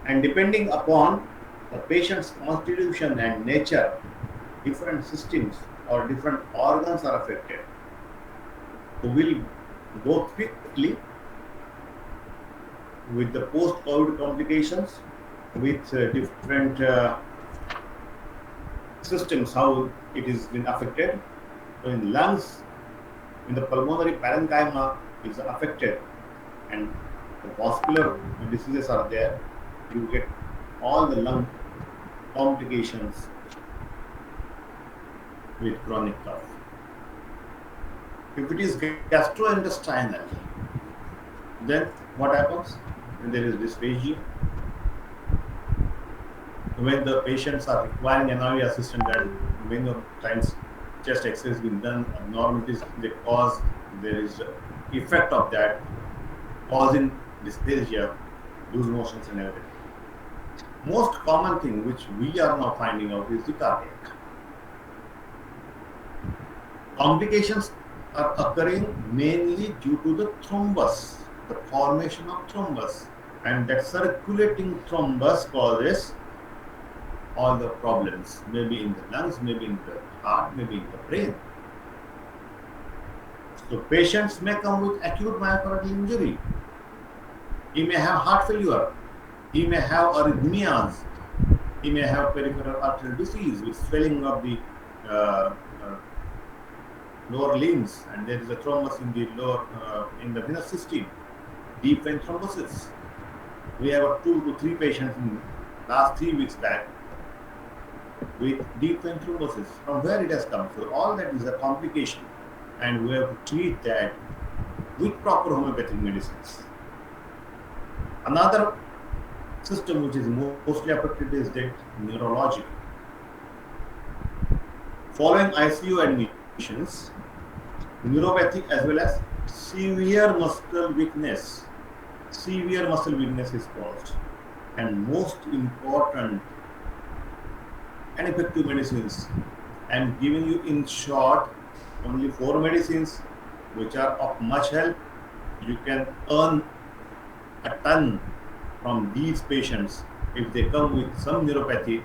[SPEAKER 3] and depending upon the patient's constitution and nature, different systems or different organs are affected. So we'll go quickly with the post-COVID complications, with different systems, how it is been affected. So in lungs, in the pulmonary parenchyma is affected and the vascular diseases are there, you get all the lung complications with chronic cough. If it is gastrointestinal, then what happens? When there is dysphagia, when the patients are requiring NIV assistance, and many of times chest X-ray has been done, abnormalities they cause, there is effect of that causing dysphagia, loose motions and everything. Most common thing which we are now finding out is the cardiac. Complications are occurring mainly due to the thrombus, the formation of thrombus, and that circulating thrombus causes all the problems, maybe in the lungs, maybe in the heart, maybe in the brain. So patients may come with acute myocardial injury. He may have heart failure. He may have arrhythmias. He may have peripheral arterial disease with swelling of the lower limbs, and there is a thrombus in the lower in the venous system, deep vein thrombosis. We have 2 to 3 patients in last 3 weeks back with deep vein thrombosis. From where it has come? So all that is a complication, and we have to treat that with proper homeopathic medicines. Another system which is mostly affected is that neurological. Following ICU admissions, neuropathic as well as severe muscle weakness. Severe muscle weakness is caused, and most important and effective medicines. I am giving you in short only 4 medicines which are of much help. You can earn a ton from these patients if they come with some neuropathy,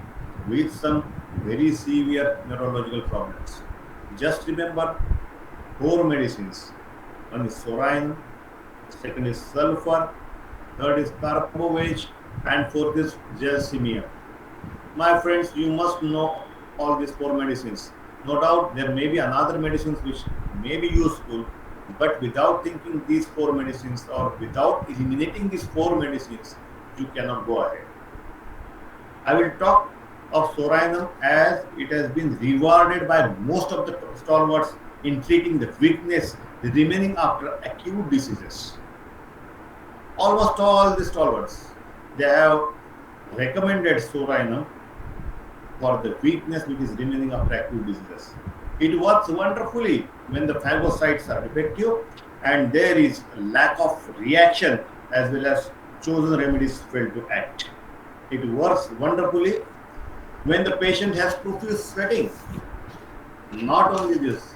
[SPEAKER 3] with some very severe neurological problems. Just remember 4 medicines. One is Sorainum, second is sulfur, third is Carbovage, and fourth is Gelsemium. My friends, you must know all these 4 medicines. No doubt there may be another medicines which may be useful, but without thinking these 4 medicines or without eliminating these 4 medicines, you cannot go ahead. I will talk of Sorainum as it has been rewarded by most of the stalwarts in treating the weakness remaining after acute diseases. Almost all the stalwarts, they have recommended Sorainum for the weakness which is remaining after acute diseases. It works wonderfully when the phagocytes are defective and there is lack of reaction as well as chosen remedies fail to act. It works wonderfully when the patient has profuse sweating. Not only this,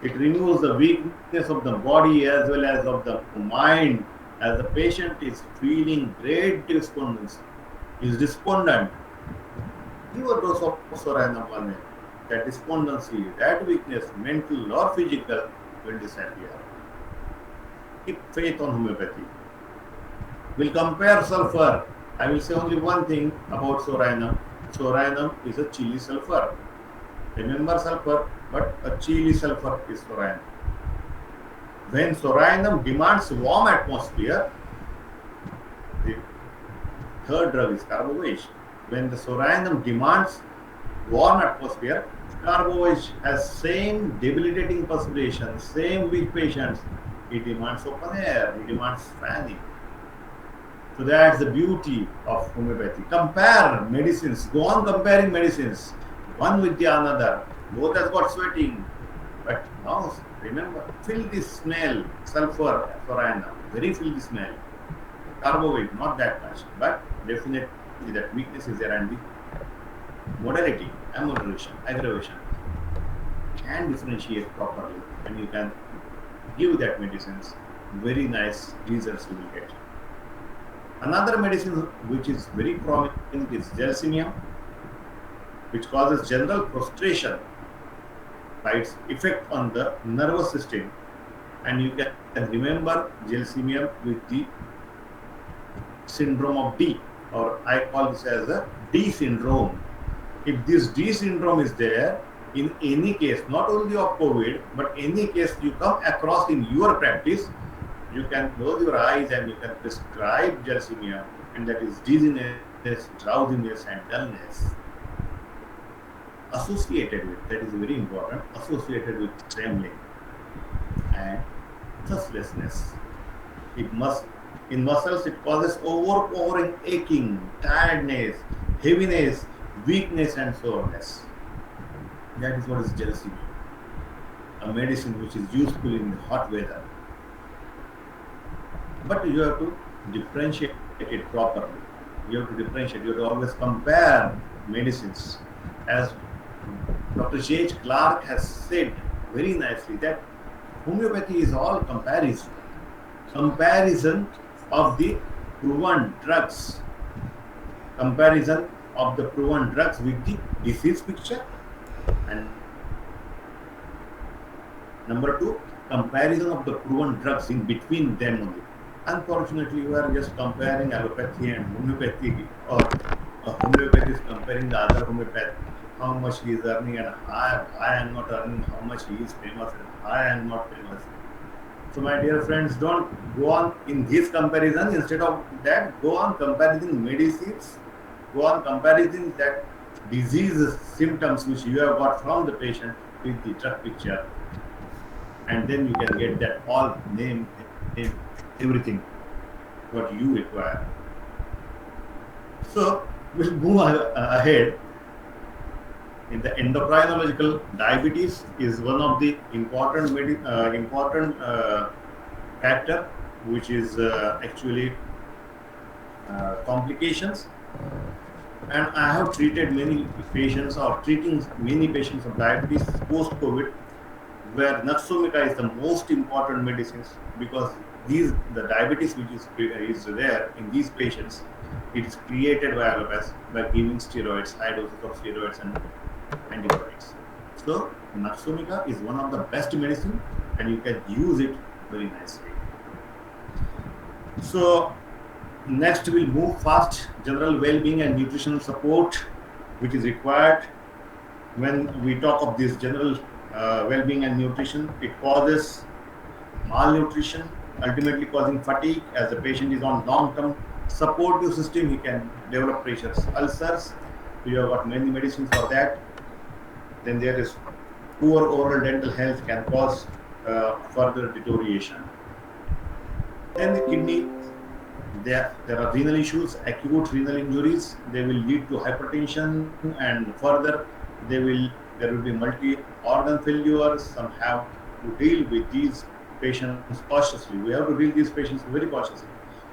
[SPEAKER 3] it removes the weakness of the body as well as of the mind, as the patient is feeling great despondence, is despondent. Give a dose of Sorainum 1. That despondency, that weakness, mental or physical, will disappear. Keep faith on homeopathy. We'll compare sulfur. I will say only one thing about Sorainum. Sorainum is a chili sulfur. Remember sulfur, but a chili sulfur is Sorainum. When Sorainum demands warm atmosphere, the third drug is Carbovage. When the Sorainum demands warm atmosphere, Carbovage has same debilitating perspiration, same weak patients. It demands open air, it demands fanning. So that's the beauty of homeopathy. Compare medicines, go on comparing medicines, one with the another. Both has got sweating, but now remember, filthy smell, sulfur, Sorainum, very filthy smell. Carbovage, not that much, but definitely that weakness is there, and the modality, amelioration, aggravation can differentiate properly, and you can give that medicines. Very nice results you will get. Another medicine which is very prominent is Gelsemium. which causes general prostration by its effect on the nervous system. And you can remember gelsemium with the syndrome of D, or I call this as a D syndrome. If this D syndrome is there, in any case, not only of COVID, but any case you come across in your practice, you can close your eyes and you can prescribe gelsemium, and that is dizziness, drowsiness, and dullness associated with, that is very important, associated with trembling and thustlessness. In muscles, it causes overpowering aching, tiredness, heaviness, weakness, and soreness. That is what is gelsemium, a medicine which is useful in hot weather. But you have to differentiate it properly. You have to differentiate. You have to always compare medicines. As Dr. J.H. Clark has said very nicely, that homeopathy is all comparison. Comparison of the proven drugs. Comparison of the proven drugs with the disease picture. And number two, comparison of the proven drugs in between them only. Unfortunately, we are just comparing allopathy and homeopathy, or a homeopath is comparing the other homeopath, how much he is earning, and I am not earning, how much he is famous and I am not famous. So my dear friends, don't go on in this comparison. Instead of that, go on comparing medicines, go on comparing that disease symptoms which you have got from the patient with the drug picture, and then you can get that all name everything what you require. So we'll move ahead. In the endocrinological, diabetes is one of the important factor, which is actually complications. And I have treated many patients, or treating many patients of diabetes post-COVID, where Naxomica is the most important medicines, because the diabetes which is there in these patients, it is created by allopathy by giving steroids, high doses of steroids and antibiotics. So Naxomica is one of the best medicine, and you can use it very nicely. So next we'll move fast. General well-being and nutritional support, which is required when we talk of this general well-being and nutrition. It causes malnutrition, ultimately causing fatigue. As the patient is on long-term supportive system, he can develop pressure ulcers. We have got many medicines for that. Then there is poor oral dental health, can cause further deterioration. Then the kidney, there are renal issues, acute renal injuries. They will lead to hypertension, and further there will be multi-organ failure. Some have to deal with these patients cautiously. We have to deal with these patients very cautiously,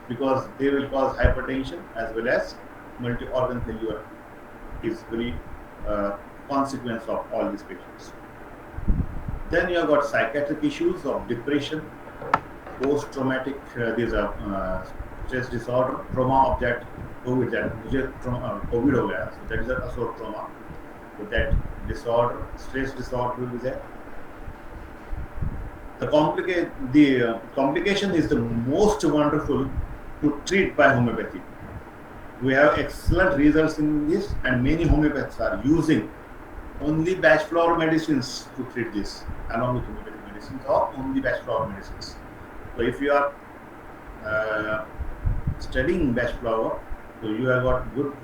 [SPEAKER 3] because they will cause hypertension as well as multi-organ failure is very consequence of all these patients. Then you have got psychiatric issues of depression, post-traumatic stress disorder, trauma of that COVID, COVID हो गया, so that is a sort of trauma. So that disorder, stress disorder will be there. The complication is the most wonderful to treat by homeopathy. We have excellent results in this, and many homeopaths are using only batch flower medicines to treat this, along with homeopathic medicines, or only batch flower medicines. So if you are studying batch flower, so you have got good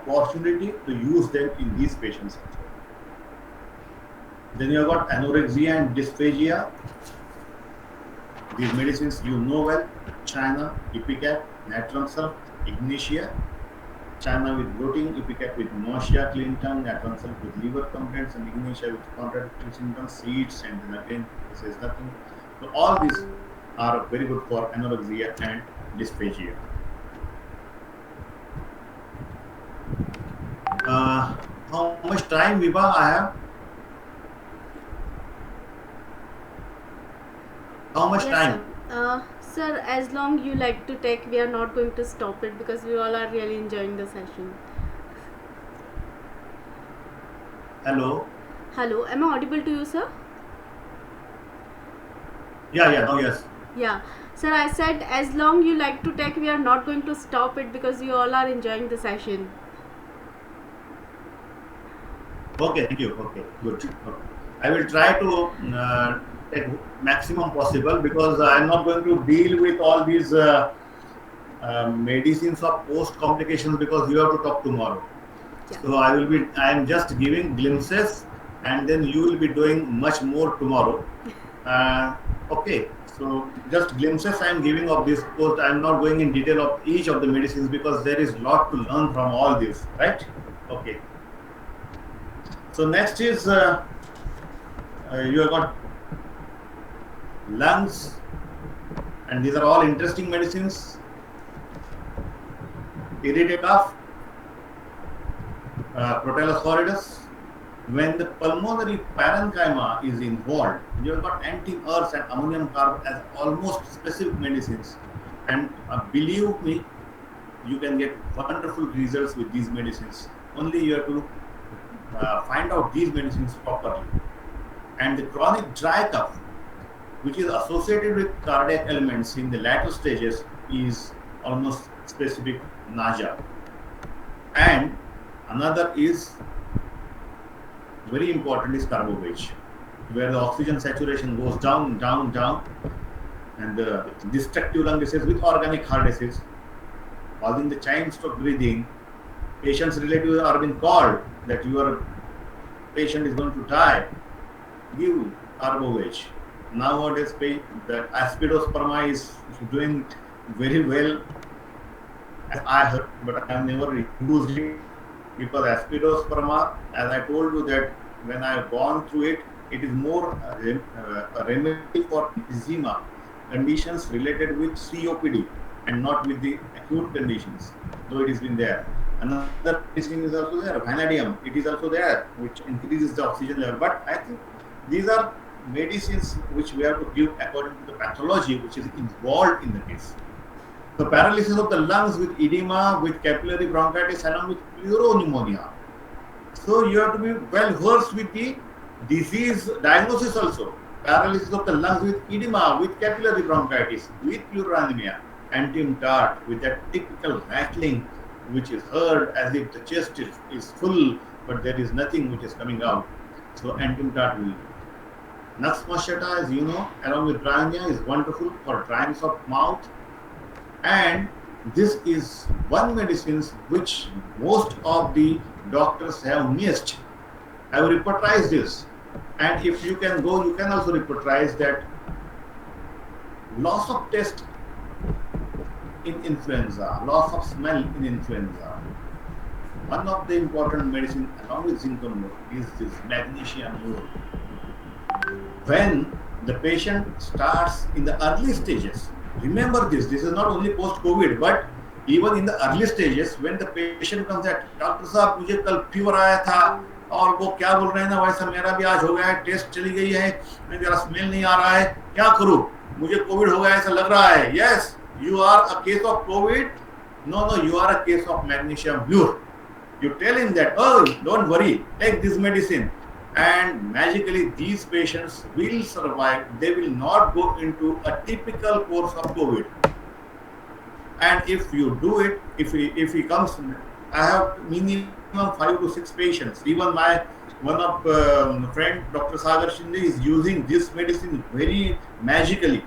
[SPEAKER 3] opportunity to use them in these patients. Then you have got anorexia and dysphagia. These medicines you know well: China, Ipecac, Natron Sulf, Ignatia. China with bloating, Ipecac with nausea, clean tongue, Natron Sulf with liver complaints, and Ignatia with contradictory symptoms, seeds, and then again this is nothing. So all these are very good for anorexia and dysphagia. How much time, Vibha, I have? How much
[SPEAKER 1] Yes,
[SPEAKER 3] time?
[SPEAKER 1] Sir, as long you like to take, we are not going to stop it, because we all are really enjoying the session.
[SPEAKER 3] Hello.
[SPEAKER 1] Hello, am I audible to you, sir?
[SPEAKER 3] Yeah, now yes.
[SPEAKER 1] Yeah. Sir, I said as long you like to take, we are not going to stop it because you all are enjoying the session.
[SPEAKER 3] Okay, thank you. Okay, good. Okay. I will try to take maximum possible because I am not going to deal with all these medicines of post complications because you have to talk tomorrow.
[SPEAKER 1] Yeah.
[SPEAKER 3] So I am just giving glimpses, and then you will be doing much more tomorrow. Okay, so just glimpses I am giving of this post. I am not going in detail of each of the medicines because there is lot to learn from all this, right? Okay. So next is you have got lungs, and these are all interesting medicines. Irritate cough, Proteus horridus. When the pulmonary parenchyma is involved, you have got anti-earth and ammonium carb as almost specific medicines. And believe me, you can get wonderful results with these medicines. Only you have to find out these medicines properly. And the chronic dry cough, which is associated with cardiac elements in the latter stages, is almost specific nausea. And another is very important is carbovage, where the oxygen saturation goes down, and the destructive lung disease with organic heart disease, causing the chine stop breathing. Patients' relatives are being called that your patient is going to die. Give carbovage. Nowadays, the aspidosperma is doing very well, as I heard, but I have never used it because aspidosperma, as I told you that when I have gone through it, it is more a remedy for eczema conditions related with COPD and not with the acute conditions, though it has been there. Another medicine is also there, vanadium, it is also there, which increases the oxygen level. But I think these are medicines which we have to give according to the pathology which is involved in the case. The paralysis of the lungs with edema, with capillary bronchitis, along with pleuropneumonia. So you have to be well versed with the disease diagnosis also. Paralysis of the lungs with edema, with capillary bronchitis, with pleuranemia, Antium tart with that typical rattling which is heard as if the chest is full, but there is nothing which is coming out. So Antium tart will. Nux moscata, as you know, along with Brahnia, is wonderful for dryness of mouth. And this is one medicine which most of the doctors have missed. I have repertorized this. And if you can go, you can also repertorize that loss of taste in influenza, loss of smell in influenza. One of the important medicine along with zincomor is this magnesium mure. When the patient starts in the early stages, remember this is not only post-COVID, but even in the early stages, when the patient comes that, doctor साहब मुझे कल fever आया था और वो क्या बोल रहे हैं ना, वैसा मेरा भी आज हो गया है, टेस्ट चली गई है, मेरा स्मेल नहीं आ रहा है, क्या करूं, मुझे कोविड हो गया ऐसा लग रहा है. Yes, you are a case of COVID. No, you are a case of magnesium mure. You tell him that, oh, don't worry, take this medicine. And magically these patients will survive. They will not go into a typical course of COVID. And if you do it, if he comes, I have minimum 5 to 6 patients. Even my one of friend Dr. Sagar Shinde is using this medicine very magically.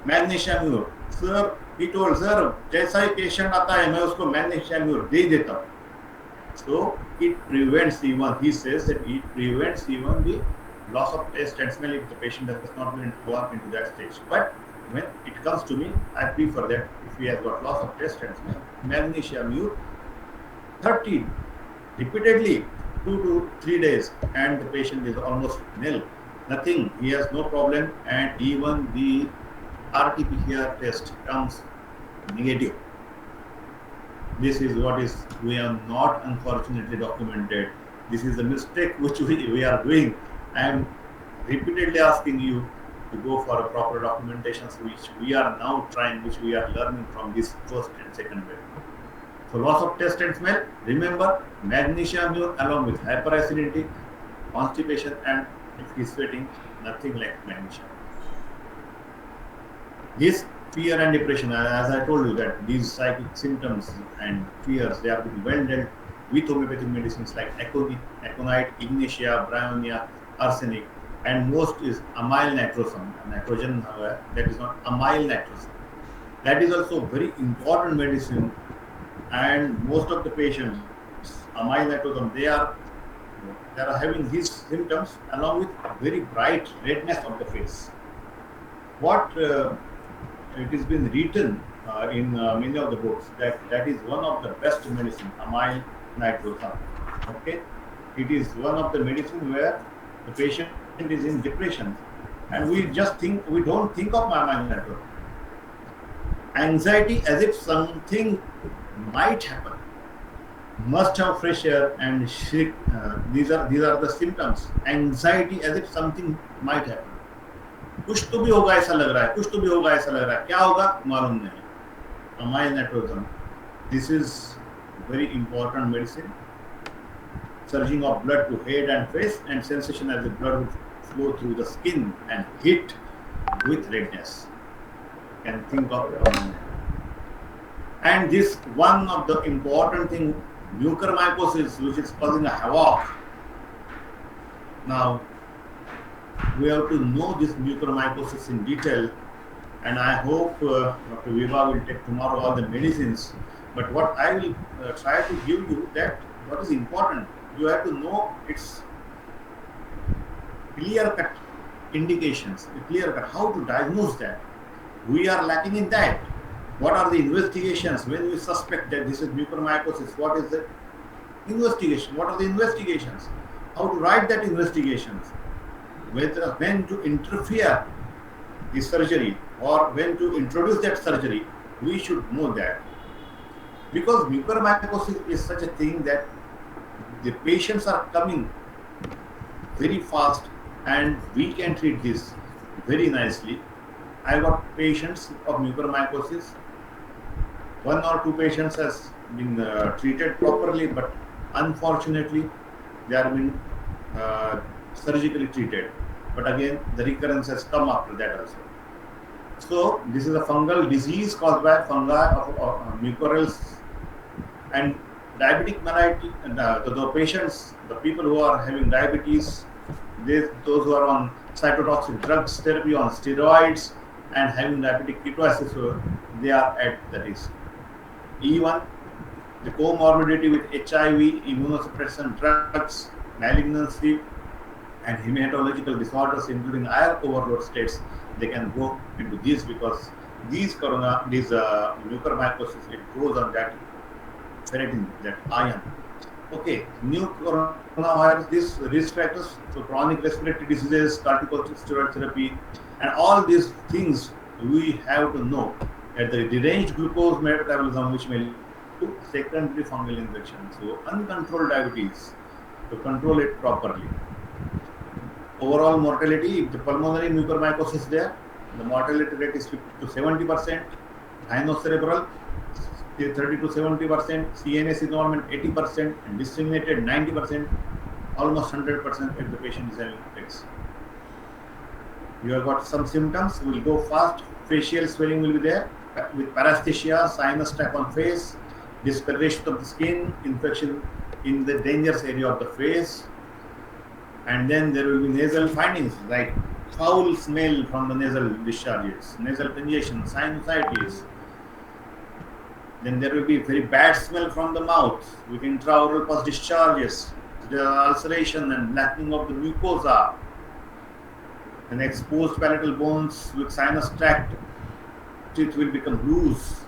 [SPEAKER 3] Magnesium mure. Sir, he told, sir, जैसा ही patient आता है मैं उसको magnesium mure दे देता हूँ. So it prevents even, he says that it prevents even the loss of taste and smell if the patient does not go up into that stage. But when it comes to me, I prefer that if he has got loss of taste and smell, magnesium mure 30 repeatedly 2 to 3 days, and the patient is almost nil. Nothing, he has no problem, and even the RT-PCR test comes negative. This is what is we have not unfortunately documented. This is a mistake which we are doing. I am repeatedly asking you to go for a proper documentation, which we are now trying, which we are learning from this first and second wave. So loss of taste and smell. Remember, magnesium along with hyperacidity, constipation, and if he's sweating, nothing like magnesium. This fear and depression, as I told you, that these psychic symptoms and fears, they are being well dealt with homeopathic medicines like aconite, ignatia, bryonia, arsenic, and most is amyl nitrosum. Nitrogen, however, that is not amyl nitrosum. That is also very important medicine, and most of the patients, amyl nitrosum, they are having these symptoms along with very bright redness of the face. What it has been written in many of the books that is one of the best medicine, amyl nitrosum. Okay, it is one of the medicine where the patient is in depression, and we don't think of amyl nitrosum. Anxiety as if something might happen. Must have fresh air and shriek. These are the symptoms. Anxiety as if something might happen. कुछ तो भी होगा ऐसा लग रहा है, कुछ तो भी होगा ऐसा लग रहा है, क्या होगा मालूम नहीं. Amyl nitrosum. This is very important medicine. Surging of blood to head and face, and sensation as the blood would flow through the skin and hit with redness. You can think of. And this one of the important thing, mucormycosis, which is causing a havoc. Now, we have to know this mucormycosis in detail, and I hope Dr. Viva will take tomorrow all the medicines. But what I will try to give you, that what is important, you have to know its clear-cut indications, clear-cut how to diagnose that. We are lacking in that. What are the investigations when we suspect that this is mucormycosis? What is the investigation? What are the investigations? How to write that investigations? When to interfere the surgery or when to introduce that surgery, we should know that. Because mucormycosis is such a thing that the patients are coming very fast and we can treat this very nicely. I got patients of mucormycosis. 1 or 2 patients has been treated properly, but unfortunately they are being surgically treated. But again, the recurrence has come after that also. So this is a fungal disease caused by fungi of mucorales, and diabetic mellitus. The patients, the people who are having diabetes, those who are on cytotoxic drugs therapy, on steroids, and having diabetic ketoacidosis, so they are at the risk. Even the comorbidity with HIV, immunosuppression drugs, malignancy, and hematological disorders, including iron overload states, they can go into this because these mucormycosis, it goes on that ferritin, that iron. Okay, new coronavirus, these risk factors, so chronic respiratory diseases, corticosteroid therapy, and all these things we have to know that the deranged glucose metabolism, which may lead to secondary fungal infection. So uncontrolled diabetes, to control it properly. Overall mortality, if the pulmonary mucormycosis is there, the mortality rate is 50 to 70%, rhinocerebral 30 to 70%, CNS involvement 80%, and disseminated 90%, almost 100% if the patient is having fits. You have got some symptoms, we will go fast. Facial swelling will be there with paresthesia, sinus type on face, discoloration of the skin, infection in the dangerous area of the face, and then there will be nasal findings like foul smell from the nasal discharges, nasal congestion, sinusitis. Then there will be very bad smell from the mouth with intraoral pus discharges, the ulceration and blackening of the mucosa, and exposed palatal bones with sinus tract. Teeth will become loose,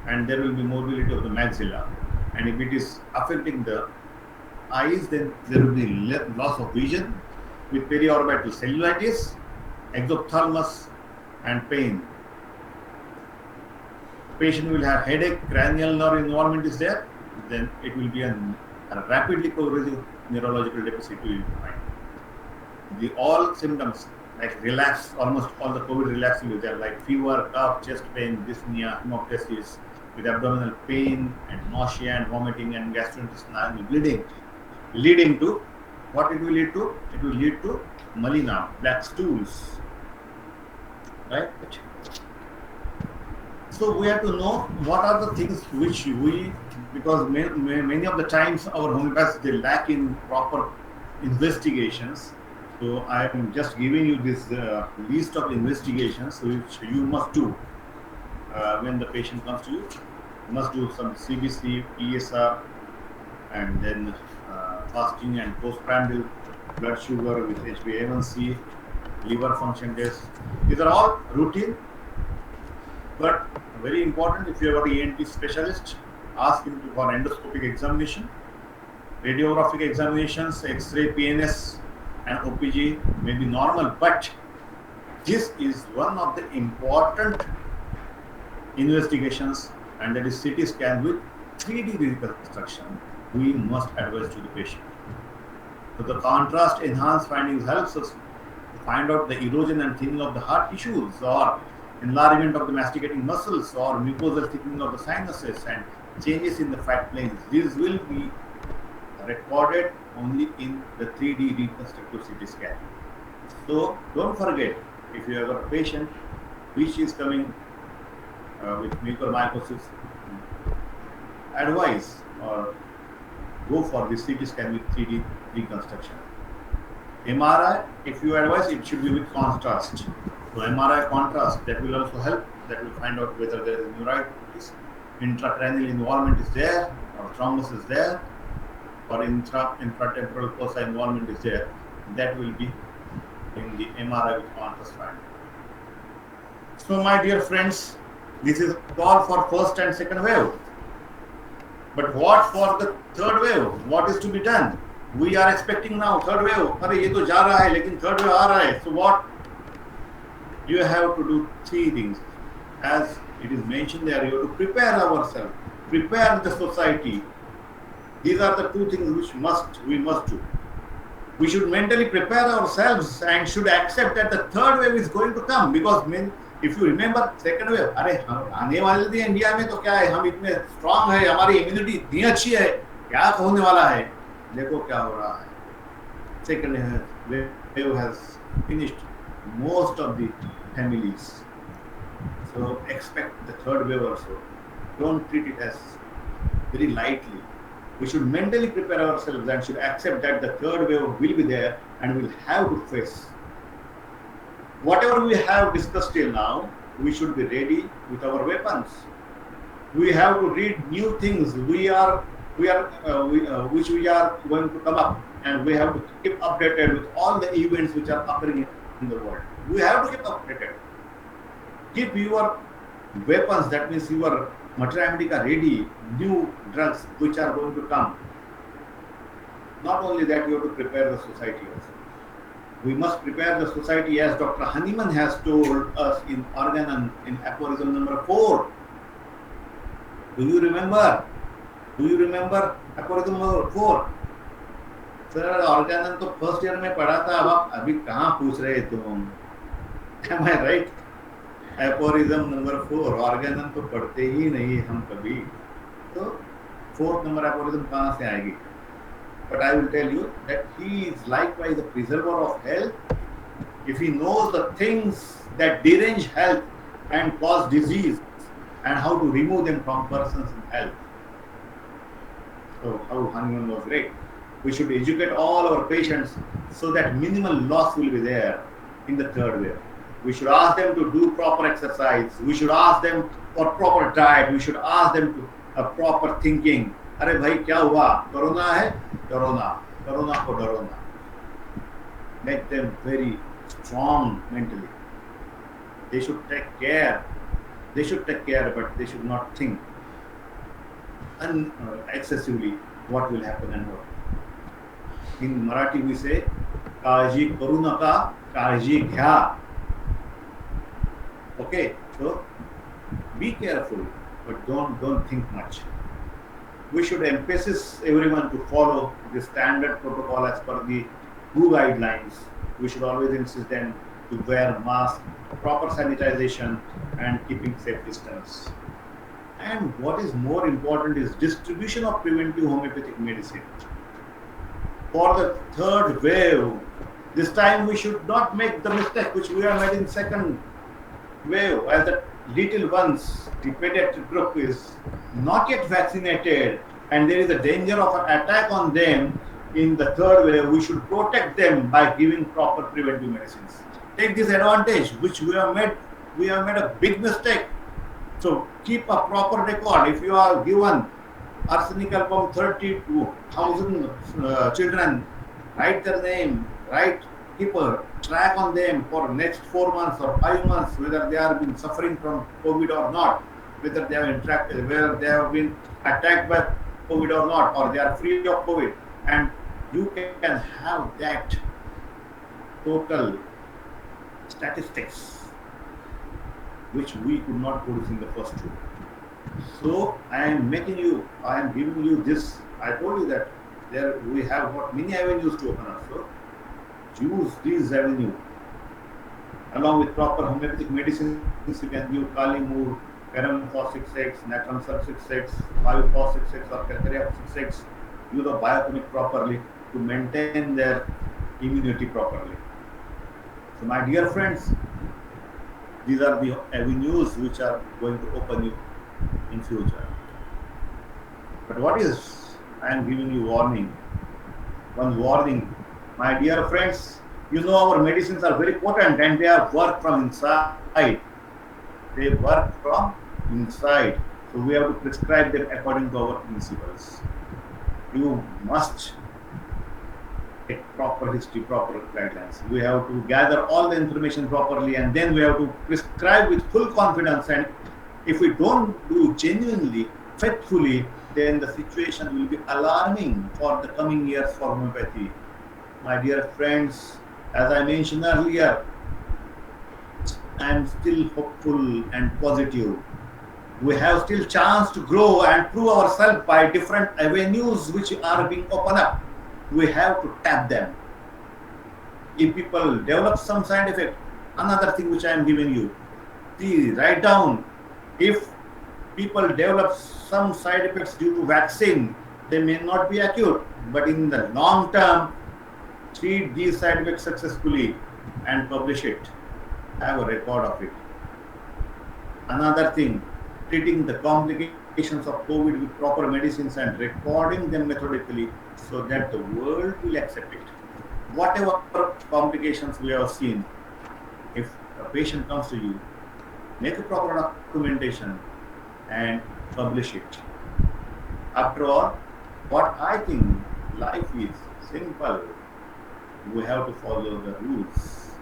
[SPEAKER 3] and there will be mobility of the maxilla. And if it is affecting the eyes, then there will be loss of vision with periorbital cellulitis, exophthalmos, and pain. Patient will have headache, cranial nerve involvement is there, then it will be a rapidly progressive neurological deficit we will find. The all symptoms like relapse, almost all the COVID relapse will be there, like fever, cough, chest pain, dyspnea, hemoptysis, with abdominal pain and nausea and vomiting and gastrointestinal bleeding, leading to what it will lead to? It will lead to melena, black stools, right? So we have to know what are the things which we, because many of the times our homeopaths, they lack in proper investigations. So I am just giving you this list of investigations which you must do when the patient comes to you. You must do some CBC, PSR, and then fasting and postprandial blood sugar with HbA1c, liver function test. These are all routine, but very important. If you are an ENT specialist, ask him for endoscopic examination, radiographic examinations, X-ray, PNS, and OPG may be normal, but this is one of the important investigations, and that is CT scan with 3D reconstruction. We must advise to the patient. So the contrast enhanced findings helps us to find out the erosion and thinning of the heart tissues, or enlargement of the masticating muscles, or mucosal thickening of the sinuses, and changes in the fat planes. These will be recorded only in the 3D reconstructive CT scan. So don't forget, if you have a patient which is coming with mucormycosis, advise or go for the CT scan with 3D reconstruction. MRI, if you advise, it should be with contrast. So MRI contrast, that will also help. That will find out whether there is neuritis, intracranial involvement is there, or thrombus is there, or intratemporal fossa involvement is there. That will be in the MRI with contrast finding. So my dear friends, this is all for first and second wave. But what for the third wave? What is to be done? We are expecting now third wave. अरे ये तो जा रहा है, लेकिन third wave आ रहा है. So what? You have to do three things. As it is mentioned there, you have to prepare ourselves, prepare the society. These are the two things which we must do. We should mentally prepare ourselves and should accept that the third wave is going to come, because if you remember second wave, अरे आने वाले थे India में तो क्या है, हम इतने स्ट्रांग है, हमारी इम्यूनिटी इतनी अच्छी है, क्या होने वाला है, देखो क्या हो रहा है. Second wave has finished most of the families. So expect the third wave also. Don't treat it as very lightly. We should mentally prepare ourselves and should accept that the third wave will be there and we'll have to face. Whatever we have discussed till now, we should be ready with our weapons. We have to read new things which we are going to come up, and we have to keep updated with all the events which are occurring in the world. We have to keep updated. Keep your weapons, that means your materia medica ready, new drugs which are going to come. Not only that, you have to prepare the society also. We must prepare the society as Dr. Hahnemann has told us in Organon in aphorism number 4. Do you remember? Do you remember aphorism number 4? Sir, Organon तो first year में पढ़ा था, अब आप अभी कहाँ पूछ रहे तुम? Am I right? Aphorism number 4. Organon तो पढ़ते ही नहीं हम कभी. तो fourth number aphorism कहाँ से आएगी? But I will tell you that he is likewise the preserver of health. If he knows the things that derange health and cause disease and how to remove them from persons in health. So how Hahnemann was great. We should educate all our patients so that minimal loss will be there in the third wave. We should ask them to do proper exercise. We should ask them for proper diet. We should ask them to proper thinking. अरे भाई क्या हुआ, corona है, corona को डरोना. Make them very strong mentally. They should take care. But they should not think excessively what will happen and what. In Marathi we say, काळजी करू नका, काळजी घ्या. Okay, so be careful, but don't think much. We should emphasize everyone to follow the standard protocol as per the WHO guidelines. We should always insist them to wear masks, proper sanitization, and keeping safe distance. And what is more important is distribution of preventive homeopathic medicine. For the third wave, this time we should not make the mistake which we have made in second wave, as the little ones, the pediatric group is not yet vaccinated and there is a danger of an attack on them in the third wave. We should protect them by giving proper preventive medicines. Take this advantage which we have made a big mistake. So keep a proper record. If you are given arsenic album 32,000 children, write their name, keep a track on them for next 4 months or 5 months, whether they have been suffering from COVID or not, whether they have been attacked by COVID or not, or they are free of COVID, and you can have that total statistics which we could not produce in the first two. So I am giving you this. I told you that we have got many avenues to open up. So use these avenues along with proper homeopathic medicines. You can give Kalimur, Param 466, Natrum Sub 66, 5466 or Calcarea 66. Use the biotonic properly to maintain their immunity properly. So my dear friends, these are the avenues which are going to open you in future. But I am giving you one warning. My dear friends, you know our medicines are very potent and they are work from inside. They work from inside. So we have to prescribe them according to our principles. You must take proper history, proper guidelines. We have to gather all the information properly and then we have to prescribe with full confidence. And if we don't do genuinely, faithfully, then the situation will be alarming for the coming years for homeopathy. My dear friends, as I mentioned earlier, I am still hopeful and positive. We have still chance to grow and prove ourselves by different avenues which are being opened up. We have to tap them. If people develop some side effect, another thing which I am giving you, please write down. If people develop some side effects due to vaccine, they may not be acute, but in the long term, treat these side effects successfully and publish it. Have a record of it. Another thing, treating the complications of COVID with proper medicines and recording them methodically so that the world will accept it. Whatever complications we have seen, if a patient comes to you, make a proper documentation and publish it. After all, what I think, life is simple. We have to follow the rules.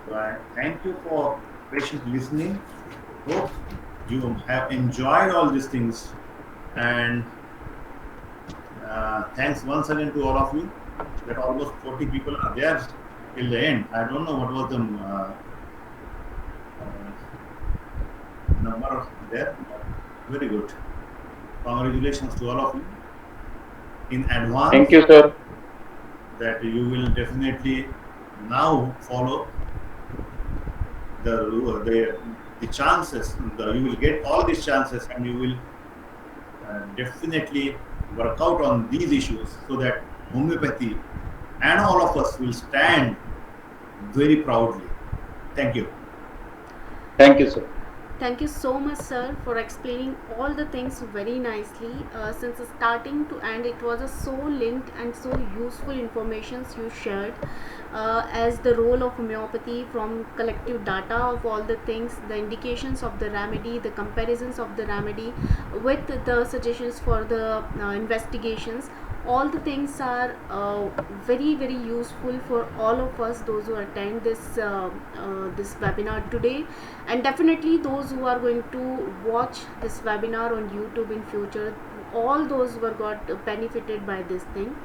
[SPEAKER 3] So I thank you for patiently listening. Hope you have enjoyed all these things, and thanks once again to all of you. That almost 40 people are there till the end. I don't know what was the number there. Very good. Congratulations to all of you in advance.
[SPEAKER 4] Thank you, sir.
[SPEAKER 3] That you will definitely now follow the chances. You will get all these chances, and you will definitely work out on these issues so that homeopathy and all of us will stand very proudly. Thank you.
[SPEAKER 4] Thank you, sir.
[SPEAKER 1] Thank you so much, sir, for explaining all the things very nicely. Since starting to end, it was a so linked and so useful information you shared, as the role of homeopathy from collective data of all the things, the indications of the remedy, the comparisons of the remedy with the suggestions for the investigations. All the things are very very useful for all of us, those who attend this this webinar today, and definitely those who are going to watch this webinar on YouTube in future. All those who got benefited by this thing.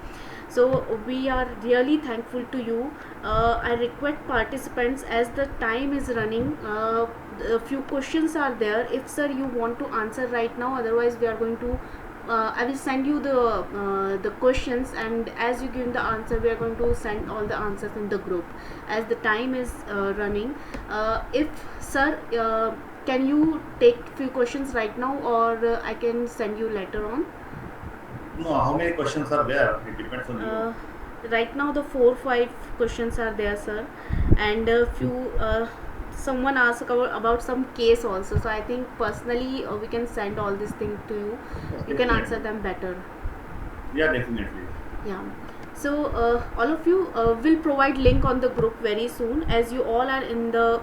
[SPEAKER 1] So we are really thankful to you. I request participants, as the time is running, a few questions are there. If sir you want to answer right now, otherwise we are going to I will send you the questions, and as you give the answer, we are going to send all the answers in the group as the time is running. If sir can you take few questions right now, or I can send you later on?
[SPEAKER 3] No, how many questions are there? It depends on you.
[SPEAKER 1] Right now the 4-5 questions are there, sir, and a few someone asked about some case also, so I think personally we can send all these things to you. You can
[SPEAKER 3] Definitely.
[SPEAKER 1] answer them better.
[SPEAKER 3] Yeah, definitely.
[SPEAKER 1] Yeah. So all of you will provide link on the group very soon, as you all are in the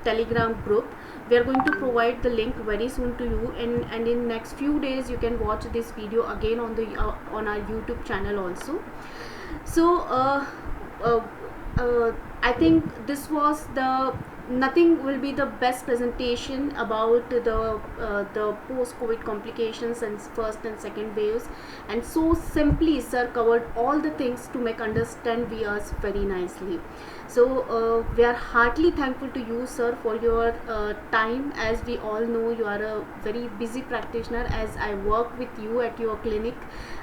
[SPEAKER 1] Telegram group. We are going to provide the link very soon to you, and in next few days you can watch this video again on the on our YouTube channel also. So uh, I think this was the nothing will be the best presentation about the post COVID complications and first and second waves, and so simply sir covered all the things to make understand viewers very nicely. So we are heartily thankful to you, sir, for your time. As we all know, you are a very busy practitioner. As I work with you at your clinic,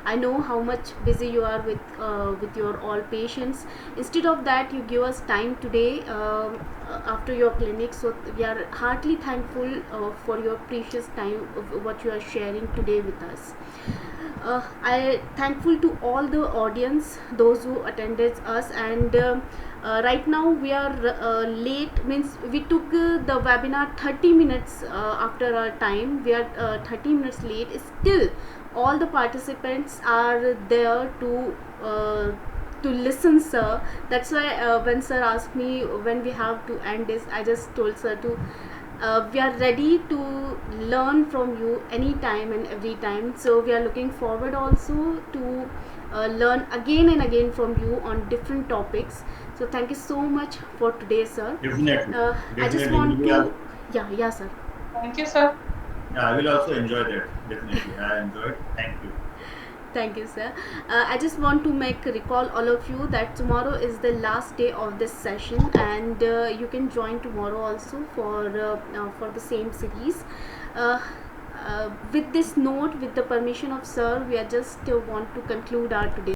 [SPEAKER 1] I know how much busy you are with your all patients. Instead of that, you give us time today after your clinic. So we are heartily thankful for your precious time of what you are sharing today with us. I thankful to all the audience, those who attended us, and right now we are late. Means we took the webinar 30 minutes after our time. We are 30 minutes late. Still, all the participants are there to listen, sir. That's why when sir asked me when we have to end this, I just told sir to we are ready to learn from you anytime and every time. So we are looking forward also to learn again and again from you on different topics. So thank you so much for today, sir.
[SPEAKER 3] Definitely.
[SPEAKER 1] I just
[SPEAKER 3] Definitely.
[SPEAKER 1] want
[SPEAKER 3] We
[SPEAKER 1] to
[SPEAKER 3] will-
[SPEAKER 1] yeah, sir.
[SPEAKER 5] Thank you, sir.
[SPEAKER 3] Yeah, I will also enjoy that. Definitely. I enjoyed. Thank you.
[SPEAKER 1] Thank you, sir. I just want to make recall all of you that tomorrow is the last day of this session, and you can join tomorrow also for the same series. With this note, with the permission of sir, we are just want to conclude our today.